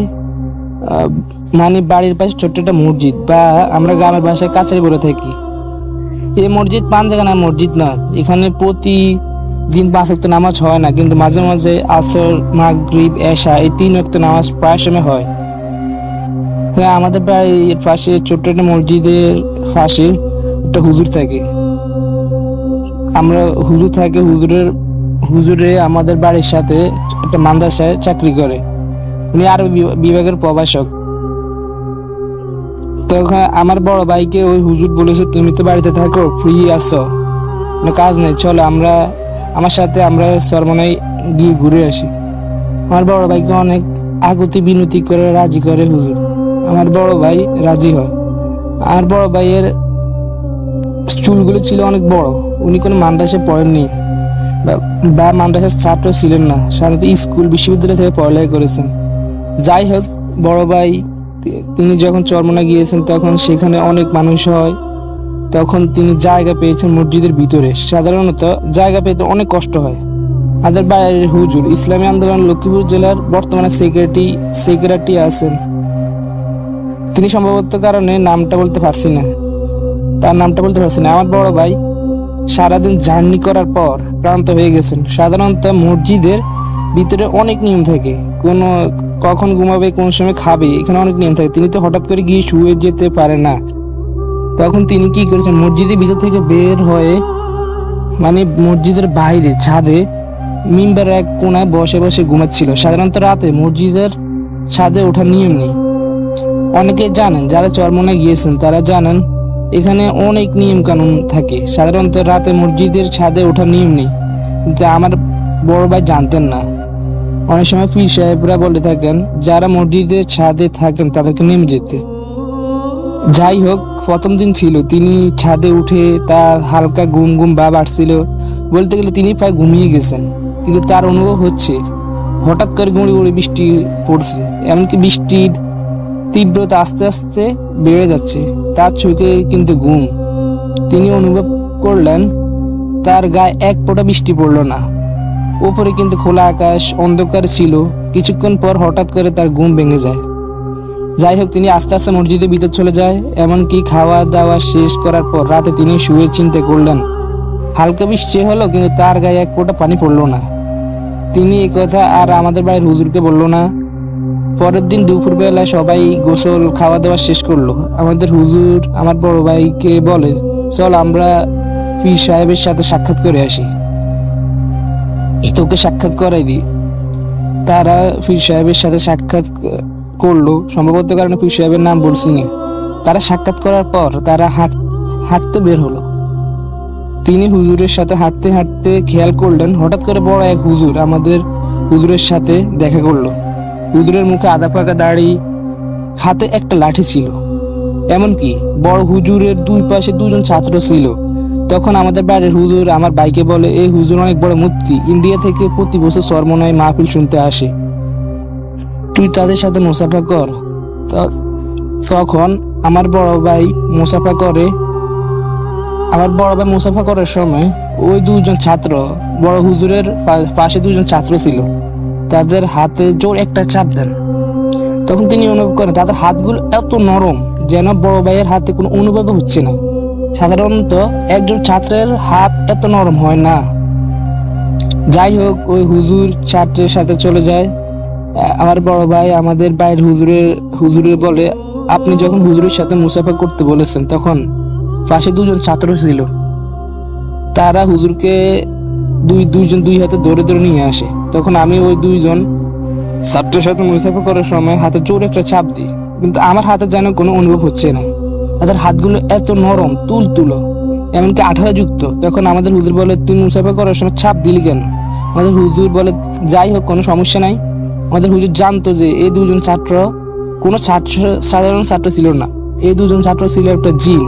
বাড়ির পাশে ছোট্ট একটা মসজিদ, বা আমরা গ্রামের ভাষায় কাছারি বলে থাকি। এই মসজিদ পাঞ্জাগানা মসজিদ না, এখানে প্রতিদিন 5 ওয়াক্ত নামাজ হয় না, কিন্তু মাঝে মাঝে আসর, মাগরিব, এশা এই 3 ওয়াক্ত নামাজ প্রায় সময় হয়। হ্যাঁ, আমাদের বাড়ির পাশে ছোট্ট একটা মসজিদের পাশে একটা হুজুর থাকে। হুজুরে আমাদের বাড়ির সাথে একটা মাদ্রাসায় চাকরি করে। উনি আরবি বিভাগের প্রভাষক। তখন আমার বড় ভাইকে ওই হুজুর বলেছে, তুমি তো বাড়িতে থাকো, ফ্রি আছো, কাজ নেই, চলো আমার সাথে আমরা চরমোনায় গিয়ে ঘুরে আসি। আমার বড় ভাইকে অনেক আকুতি বিনতি করে রাজি করে হুজুর। আমার বড় ভাই রাজি হয়। আমার বড় ভাইয়ের চুলগুলো ছিল অনেক বড়। উনি কোনো মাদ্রাসায় পড়েননি বা মাদ্রাসার ছাত্র ছিলেন না, সাধারণত স্কুল, বিশ্ববিদ্যালয় থেকে পড়ালেখা করেছেন। যাই হোক, বড় ভাই তিনি যখন চরমোনায় গিয়েছেন তখন সেখানে অনেক মানুষ হয়। তখন তিনি জায়গা পেয়েছেন মসজিদের ভিতরে। সাধারণত জায়গা পেতে অনেক কষ্ট হয়। আমাদের বাড়ির হুজুর ইসলামী আন্দোলন লক্ষ্মীপুর জেলার বর্তমানে সেক্রেটারি আছেন। তিনি সম্ভবত কারণে তার নামটা বলতে পারছি না। আমার বড় ভাই সারাদিন জার্নি করার পর ক্লান্ত হয়ে গেছেন। সাধারণত মসজিদের ভিতরে অনেক নিয়ম থাকে, কখন ঘুমাবে, কোন সময় খাবে, এখানে অনেক নিয়ম থাকে। তিনি তো হঠাৎ করে গিয়ে শুয়ে যেতে পারে না। তখন তিনি কি করেছেন, মসজিদের ভিতর থেকে বের হয়ে মসজিদের বাইরে ছাদে মিম্বারের এক কোনায় বসে বসে ঘুমাচ্ছিল। সাধারণত রাতে মসজিদের ছাদে ওঠার নিয়ম নেই। অনেকে জানেন, যারা চরমোনায় গিয়েছেন তারা জানেন এখানে অনেক নিয়ম কানুন থাকে। সাধারণত রাতে মসজিদের ছাদে ওঠার নিয়ম নেই, যা আমার বড় ভাই জানতেন না। অনেক সময় পীর সাহেবরা বলে থাকেন যারা মসজিদের ছাদে থাকেন তাদেরকে নেমে যেতে। যাই হোক, প্রথম দিন ছিল, তিনি ছাদে উঠে তার হালকা ঘুম ভাব আসছিল। বলতে গেলে তিনি প্রায় ঘুমিয়ে গেছেন, কিন্তু তার অনুভব হচ্ছে হঠাৎ করে গুঁড়ি গুঁড়ি বৃষ্টি পড়ছে। এমনকি বৃষ্টির তীব্রতা আস্তে আস্তে বেড়ে যাচ্ছে। তার চোখে কিন্তু ঘুম। তিনি অনুভব করলেন তার গায়ে 1 ফোঁটা বৃষ্টি পড়ল না। উপরে কিন্তু খোলা আকাশ, অন্ধকার ছিল। কিছুক্ষণ পর হঠাৎ করে তার ঘুম ভেঙে যায়। যাই হোক, তিনি আস্তে আস্তে মসজিদের ভিতর চলে যায়। এমনকি খাওয়া দাওয়া শেষ করার পর রাতে তিনি শুয়ে চিন্তা করলেন হালকা বৃষ্টি হলো, কিন্তু তার গায়ে 1 ফোঁটা পানি পড়লো না। তিনি এই কথা আর আমাদের বাড়ির হুজুরকে বললো না। পরের দিন দুপুরবেলা সবাই গোসল খাওয়া দাওয়া শেষ করলো। আমাদের হুজুর আমার বড় ভাইকে বলে, চল আমরা পীর সাহেবের সাথে সাক্ষাৎ করে আসি, তোকে সাক্ষাৎ করাই দিই। তারা পীর সাহেবের সাথে সাক্ষাৎ করলো। সম্ভবত কারণে পীর সাহেবের নাম বলছি না। তারা সাক্ষাৎ করার পর তারা হাঁটতে বের হলো। তিনি হুজুরের সাথে হাঁটতে হাঁটতে খেয়াল করলেন হঠাৎ করে বড় এক হুজুর আমাদের হুজুরের সাথে দেখা করলো। হুজুরের মুখে আধা পাকা দাড়ি, হাতে একটা লাঠি ছিল। এমনকি বড় হুজুরের 2 পাশে 2 জন ছাত্র ছিল। তখন আমাদের বাড়ির হুজুর আমার ভাইকে বলে, এই হুজুর অনেক বড় মুফতি, ইন্ডিয়া থেকে প্রতি বছর চরমোনায় মাহফিল শুনতে আসে। তুই তাদের সাথে মুসাফা কর। তখন আমার বড় ভাই মুসাফা করে। আমার বড় ভাই মুসাফা করার সময় ওই দুজন ছাত্র, বড় হুজুরের পাশে দুজন ছাত্র ছিল, তাদের হাতে জোর একটা চাপ দেন। তখন তিনি অনুভব করেন তাদের হাতগুলো এত নরম যেন বড় ভাইয়ের হাতে কোনো অনুভব হচ্ছে না। সাধারণত একজন ছাত্রের হাত এত নরম হয় না। যাই হোক, ওই হুজুর ছাত্রের সাথে চলে যায়। আমার বড় ভাই আমাদের বাইরের হুজুরে বলে, আপনি যখন হুজুরের সাথে মুসাফা করতে বলেছেন তখন পাশে দুজন ছাত্র ছিল, তারা হুজুরকে দুইজন দুই হাতে ধরে ধরে নিয়ে আসে। তখন আমি ওই দুইজন ছাত্রের সাথে মুসাফা করার সময় হাতে জোর একটা চাপ দিই, কিন্তু আমার হাতে যেন কোনো অনুভব হচ্ছে না। তাদের হাতগুলো এত নরম, তুলো, এমনকি আঠারা যুক্ত। তখন আমাদের হুজুর বলে, তুই মুসাফা করার সময় চাপ দিলি কেন? আমাদের হুজুর বলে, যাই হোক, কোনো সমস্যা নাই। আমাদের হুজুর জানতো যে এই দুজন ছাত্র কোনো সাধারণ ছাত্র ছিল না, এই দুজন ছাত্র ছিল একটা জিন।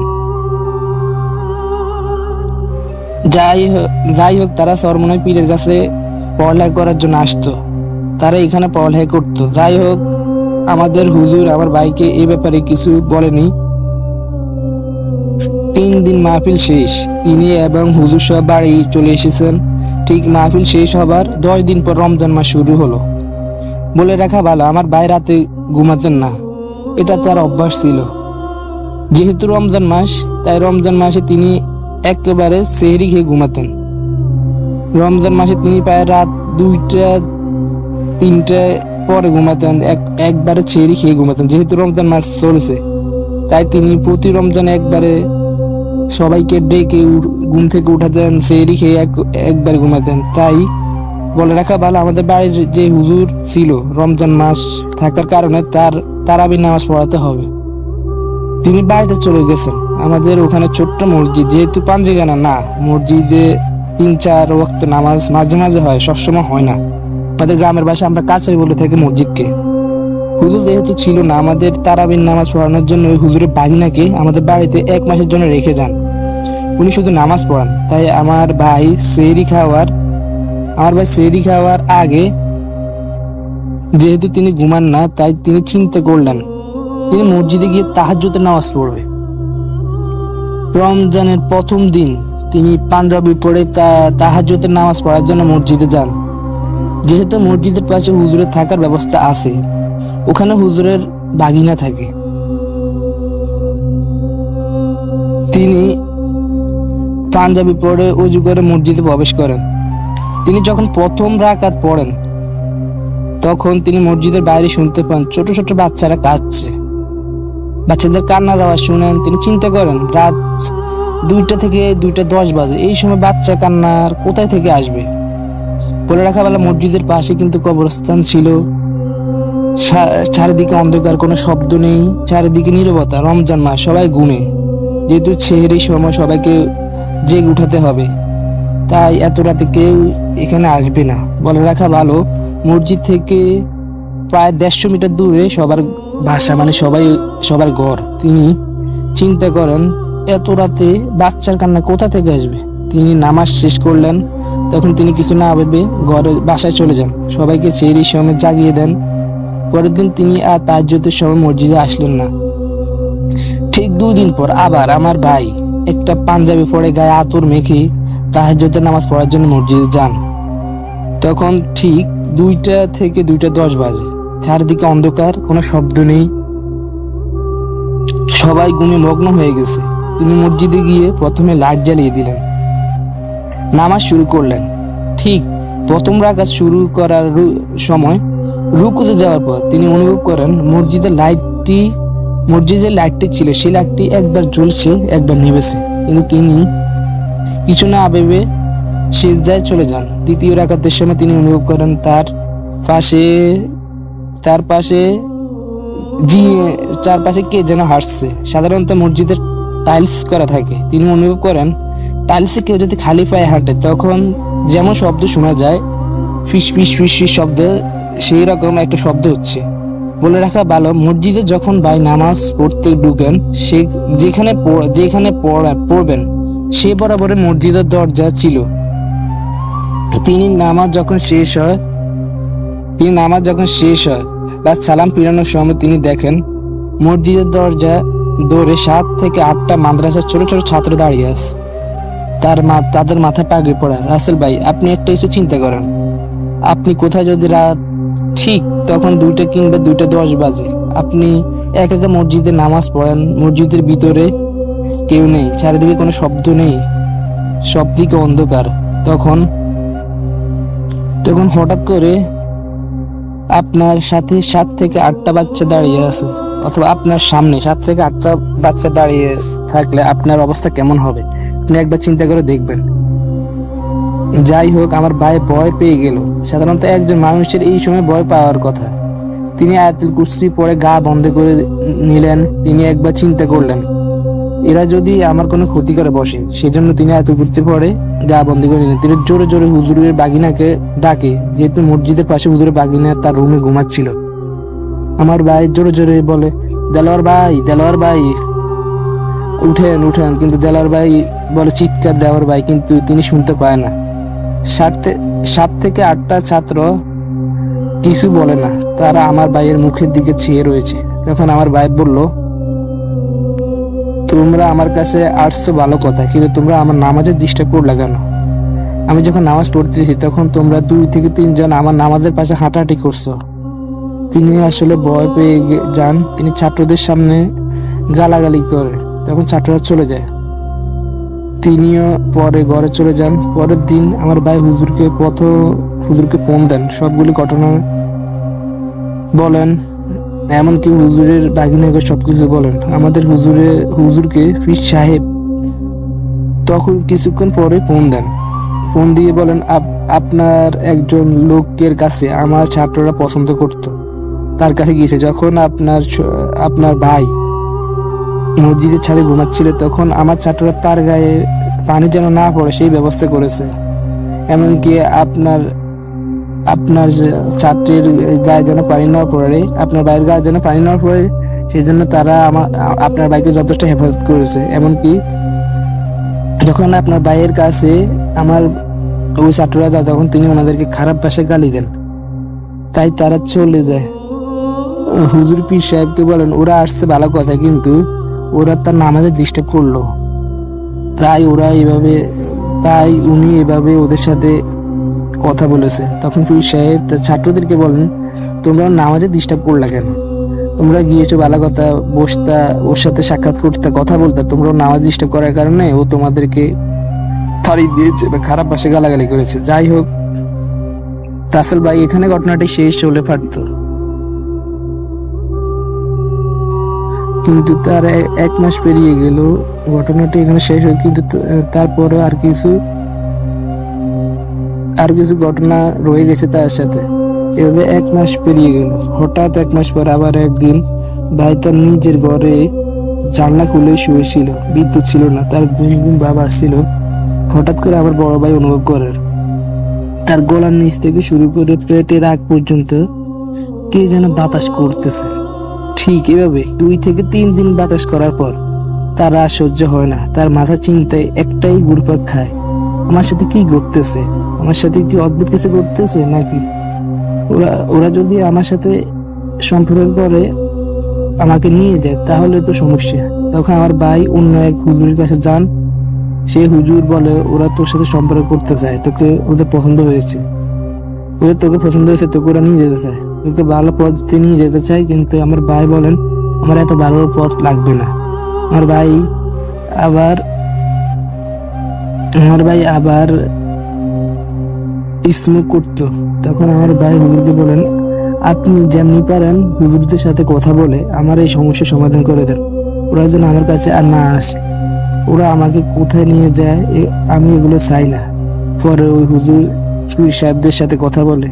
যাই হোক, তারা সরমনাই পীরের কাছে পড়ালেখা করার জন্য আসতো, তারা এখানে পড়ালেখা করতো। যাই হোক, আমাদের হুজুর আমার ভাইকে এই ব্যাপারে কিছু বলেনি। 3 দিন মাহফিল শেষ, তিনি এবং হুজুর সব বাড়ি চলে এসেছেন। ঠিক মাহফিল শেষ হবার 10 দিন পর রমজান মাস শুরু হলো। বলে রাখা ভালো, আমার ভাই রাতে ঘুমাতেন না, এটা তার অভ্যাস ছিল। যেহেতু রমজান মাস, তাই রমজান মাসে তিনি একেবারে সেহরি খেয়ে ঘুমাতেন। রমজান মাসে তিনি প্রায় রাত 2টা-3টা পরে ঘুমাতেন, একবারে সেহরি খেয়ে ঘুমাতেন। যেহেতু রমজান মাস চলেছে, তাই তিনি প্রতি রমজানে একবারে সবাইকে ডেকে ঘুম থেকে উঠাতেন, সেহরি খেয়ে একবারে ঘুমাতেন। তাই বলে রাখা ভালো, আমাদের বাড়ির যে হুজুর ছিল, রমজান মাস থাকার কারণে তার তারাবির নামাজ পড়াতে হবে। তিনি বাড়িতে চলে গেছেন। আমাদের ওখানে ছোট্ট মসজিদ, যেহেতু পাঞ্জিগানা না, মসজিদে 3-4 ওয়াক্ত নামাজ মাঝে মাঝে হয়, সবসময় হয় না। আমাদের গ্রামের ভাষায় আমরা কাছারি বলে থাকি মসজিদকে। হুজুর যেহেতু ছিল না, আমাদের তারাবির নামাজ পড়ানোর জন্য ওই হুজুরের বাগিনাকে আমাদের বাড়িতে 1 মাসের জন্য রেখে যান। উনি শুধু নামাজ পড়ান। তাই আমার ভাই সেহরি খাওয়ার আগে, যেহেতু তিনি ঘুমান না, তাই তিনি চিন্তা করলেন তিনি মসজিদে গিয়ে তাহাজ্জুদের নামাজ পড়বে। রমজানের প্রথম দিন তিনি পাঞ্জাবি পরে তাহাজ্জুদের নামাজ পড়ার জন্য মসজিদে যান। যেহেতু মসজিদের পাশে হুজুরের থাকার ব্যবস্থা আছে, ওখানে হুজুরের বাগিনা থাকে। তিনি পাঞ্জাবি পরে ওযু করে মসজিদে প্রবেশ করেন। তিনি যখন প্রথম রাকাত পড়েন, তখন তিনি মসজিদের বাইরে শুনতে পান ছোট ছোট বাচ্চারা কাঁদছে। বাচ্চাদের কান্নার আওয়াজ শুনেন। তিনি চিন্তা করেন রাত 2টা থেকে 2:10 বাজে, এই সময় বাচ্চা কান্নার কোথায় থেকে আসবে? বলে রাখা ভালো, মসজিদের পাশে কিন্তু কবরস্থান ছিল। চারিদিকে অন্ধকার, কোনো শব্দ নেই, চারিদিকে নীরবতা। রমজান মাস, সবাই ঘুমে। যেহেতু সেহরির সময় সবাইকে জেগে উঠাতে হবে, তাই এত রাতে কেউ এখানে আসবে না। বলে রাখা ভালো, মসজিদ থেকে প্রায় 150 মিটার দূরে সবার বাসা, মানে সবার ঘর। তিনি চিন্তা করেন এত রাতে বাচ্চার কান্না কোথা থেকে আসবে। তিনি নামাজ শেষ করলেন। তখন তিনি কিছু না ভেবে বাসায় চলে যান, সবাইকে সেহরির সময় জাগিয়ে দেন। পরের দিন তিনি আর তাহাজ্জুদের সময় মসজিদে আসলেন না। ঠিক 2 দিন পর আবার আমার ভাই একটা পাঞ্জাবি পরে গায়ে আতর মেখে তাহাজ্জুদের নামাজ পড়ার জন্য মসজিদে যান। তখন ঠিক 2টা থেকে 2:10 বাজে। চারিদিকে অন্ধকার, কোনো শব্দ নেই, সবাই ঘুমে মগ্ন হয়ে গেছে। তিনি মসজিদে গিয়ে প্রথমে লাইট জ্বালিয়ে দিলেন, নামাজ শুরু করলেন। ঠিক প্রথম রাকাত শুরু করার সময় রুকুতে যাওয়ার পর তিনি অনুভব করেন মসজিদের লাইটটি ছিল, সেই লাইটটি একবার জ্বলছে, একবার নিভেছে। কিন্তু তিনি কিছু না ভেবে সিজদায় চলে যান। দ্বিতীয় রাকাতের সময় তিনি অনুভব করেন তার চারপাশে কে যেন হাঁটছে। সাধারণত মসজিদের টাইলস করা থাকে। তিনি অনুভব করেন টাইলসে কেউ যদি খালি পায়ে হাঁটে, তখন যেমন শব্দ শোনা যায়, ফিস ফিস ফিস ফিস শব্দ, সেই রকম একটা শব্দ হচ্ছে। বলে রাখা ভালো, মসজিদে যখন ভাই নামাজ পড়তে ঢুকেন, সে যেখানে পড়বেন সে বরাবরে মসজিদের দরজা ছিল। তিনি নামাজ যখন শেষ হয় বাস সালাম ফিরানোর সময় তিনি দেখেন মসজিদের দরজা দৌড়ে 7 থেকে 8টা মাদ্রাসার ছোট ছোট ছাত্র দাঁড়িয়ে আছে। তাদের মাথায় পাগড়ি পড়া। রাসেল ভাই, আপনি একটা কিছু চিন্তা করেন, আপনি কোথায় যদি রাত ঠিক তখন 2টা কিংবা 2:10 বাজে, আপনি একা একা মসজিদে নামাজ পড়েন, মসজিদের ভিতরে কেউ নেই, চারিদিকে কোনো শব্দ নেই, সব দিকে অন্ধকার। তখন হঠাৎ করে আপনার সাথে 7 থেকে 8টা বাচ্চা দাঁড়িয়ে আছে, অথবা আপনার সামনে 7 থেকে 8টা বাচ্চা দাঁড়িয়ে থাকলে আপনার অবস্থা কেমন হবে আপনি একবার চিন্তা করে দেখবেন। যাই হোক, আমার ভাই ভয় পেয়ে গেল। সাধারণত একজন মানুষের এই সময় ভয় পাওয়ার কথা। তিনি আয়াতুল কুরসি পড়ে গা বন্ধ করে নিলেন। তিনি একবার চিন্তা করলেন, এরা যদি আমার কোনো ক্ষতি করে বসে, সেজন্য তিনি আয়াতুল কুরসি পড়ে গা বন্ধ করে নিলেন। তিনি জোরে জোরে হুজুরের বাগিনাকে ডাকে, যেহেতু মসজিদের পাশে হুজুরের বাগিনা তার রুমে ঘুমাচ্ছিল। আমার ভাই জোরে জোরে বলে, দেলোয়ার ভাই উঠেন উঠেন, কিন্তু দেলোয়ার ভাই বলে চিৎকার দেওয়ার ভাই, কিন্তু তিনি শুনতে পায় না। 7 থেকে 8টা ছাত্র কিছু বলে না, তারা আমার ভাইয়ের মুখের দিকে চেয়ে রয়েছে। তখন আমার ভাই বলল, তোমরা আমার কাছে আসছো ভালো কথা, কিন্তু তোমরা আমার নামাজে ডিস্টার্ব করলে কেন? আমি যখন নামাজ পড়তেছি তখন তোমরা 2 থেকে 3 জন আমার নামাজের পাশে হাঁটাহাঁটি করছো। তিনি আসলে ভয় পেয়ে যান। তিনি ছাত্রদের সামনে গালাগালি করে, তখন ছাত্ররা চলে যায়। তিনিও পরে ঘরে চলে যান। পরের দিন আমার ভাই হুজুরকে ফোন দেন, সবগুলি ঘটনা বলেন, এমনকি হুজুরের বাগিনাকে সবকিছু বলেন। আমাদের হুজুরকে পীর সাহেব তখন কিছুক্ষণ পরে ফোন দিয়ে বলেন, আপনার একজন লোকের কাছে আমার ছাত্ররা পছন্দ করত, তার কাছে গিয়েছে। যখন আপনার ভাই মসজিদের ছাদে ঘুমাচ্ছিল, তখন আমার ছাত্ররা তার গায়ে পানি যেন না পড়ে সেই ব্যবস্থা করেছে। এমনকি আপনার ছাত্রের গায়ে যেন পানি না পড়ে, আপনার ভাইয়ের গায়ে যেন পানি না পড়ে, সেই জন্য তারা আপনার ভাইকে যথেষ্ট হেফাজত করেছে। এমনকি যখন আপনার ভাইয়ের কাছে আমার ওই ছাত্ররা যায়, তখন তিনি ওনাদেরকে খারাপ ভাষায় গালি দেন, তাই তারা চলে যায়। হুজুর পীর সাহেবকে বলেন, ওরা আসছে ভালো কথা, কিন্তু ওরা তার নামাজে ডিস্টার্ব করলো, তাই উনি এভাবে ওদের সাথে কথা বলেছে। তখন পীর সাহেব তার ছাত্রদেরকে বলেন, তোমরা নামাজে ডিস্টার্ব করলা কেন? তোমরা গিয়েছো ভালো কথা, বসতা, ওর সাথে সাক্ষাৎ করতে, কথা বলতে, তোমরা নামাজ ডিস্টার্ব করার কারণে ও তোমাদেরকে ফাড়ি দিয়েছে বা খারাপ ভাষায় গালাগালি করেছে। যাই হোক রাসেল ভাই, এখানে ঘটনাটি শেষ হলে পারত, কিন্তু তার 1 মাস পেরিয়ে গেল, ঘটনাটি এখানে শেষ হয়। কিন্তু তারপরে আর কিছু ঘটনা রয়ে গেছে তার সাথে। এভাবে 1 মাস পেরিয়ে গেল। হঠাৎ 1 মাস পর আবার একদিন ভাই তার নিজের ঘরে জানলা খুলে শুয়েছিল, বিদ্যুৎ ছিল না, তার ঘুম ভাব আসছিল। হঠাৎ করে আমার বড় ভাই অনুভব করেন তার গলার নিচ থেকে শুরু করে পেটের আগ পর্যন্ত কে যেন বাতাস করতেছে। ঠিক এভাবে 2 থেকে 3 দিন বাতাস করার পর তার আর সহ্য হয় না। তার মাথা চিন্তায় একটাই ঘুরপাক খায়, আমার সাথে কি ঘটতেছে, আমার সাথে কি অদ্ভুত কিছু ঘটতেছে নাকি? ওরা যদি আমার সাথে সম্পর্ক করে আমাকে নিয়ে যায় তাহলে তো সমস্যা। তখন আমার ভাই অন্য এক হুজুরের কাছে যান। সে হুজুর বলে, ওরা তোর সাথে সম্পর্ক করতে চায়, ওদের পছন্দ হয়েছে, তোকে পছন্দ হয়েছে, তোকে ওরা নিয়ে যেতে চায়, তোকে ভালো পথে নিয়ে যেতে চায়। কিন্তু আমার ভাই বলেন, আমার এত ভালো পথ লাগবে না। আমার ভাই আবার স্মোক করতো। তখন আমার ভাই হুজুরকে বলেন, আপনি যেমনি পারেন হুজুরদের সাথে কথা বলে আমার এই সমস্যার সমাধান করে দেন, ওরা যেন আমার কাছে আর না আসে। ওরা আমাকে কোথায় নিয়ে যায় আমি এগুলো চাই না। পরে ওই হুজুর পীর সাহেবদের সাথে কথা বলে,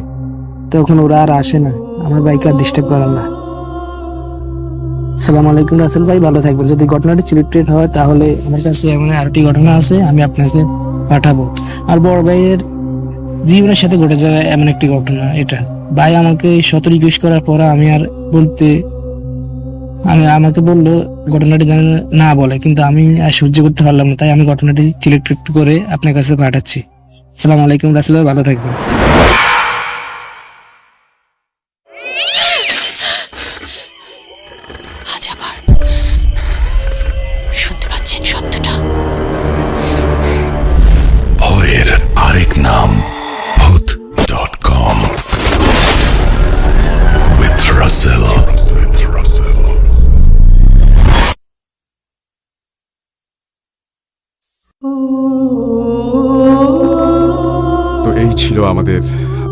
তখন ওরা আর আসে না, আমার ভাইকে আর ডিস্টার্ব করেন না। আসসালামু আলাইকুম রাসেল ভাই, ভালো থাকবেন। যদি ঘটনাটি সিলেক্টেড হয় তাহলে আমার কাছে এমন আরেকটি ঘটনা আছে, আমি আপনাকে পাঠাবো। আর বড় ভাইয়ের জীবনের সাথে ঘটে যাওয়া এমন একটি ঘটনা এটা। ভাই আমাকে শত রিকোয়েস্ট করার পর আমাকে বললো ঘটনাটি যেন না বলে, কিন্তু আমি আর সহ্য করতে পারলাম না, তাই আমি ঘটনাটি সিলেক্টেড করে আপনার কাছে পাঠাচ্ছি। আসসালামু আলাইকুম রাসেল ভাই, ভালো থাকবেন। এই ছিল আমাদের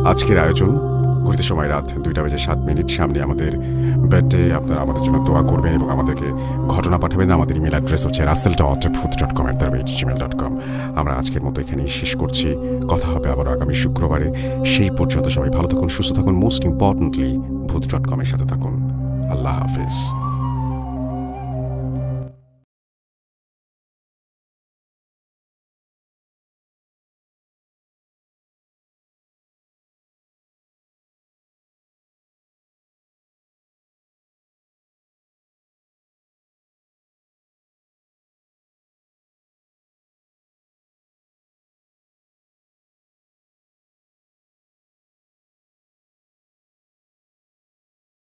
আজকের আয়োজন। ঘুরতে সময় রাত 2:07। সামনে আমাদের বার্থডে। আপনারা আমাদের জন্য দোয়া করবেন এবং আমাদেরকে ঘটনা পাঠাবেন। আমাদের ইমেল অ্যাড্রেস হচ্ছে russell.booth.com@gmail.com। আমরা আজকের মতো এখানেই শেষ করছি। কথা হবে আবার আগামী শুক্রবারে। সেই পর্যন্ত সবাই ভালো থাকুন, সুস্থ থাকুন, মোস্ট ইম্পর্টেন্টলি ভূত.com-এর সাথে থাকুন। আল্লাহ হাফিজ।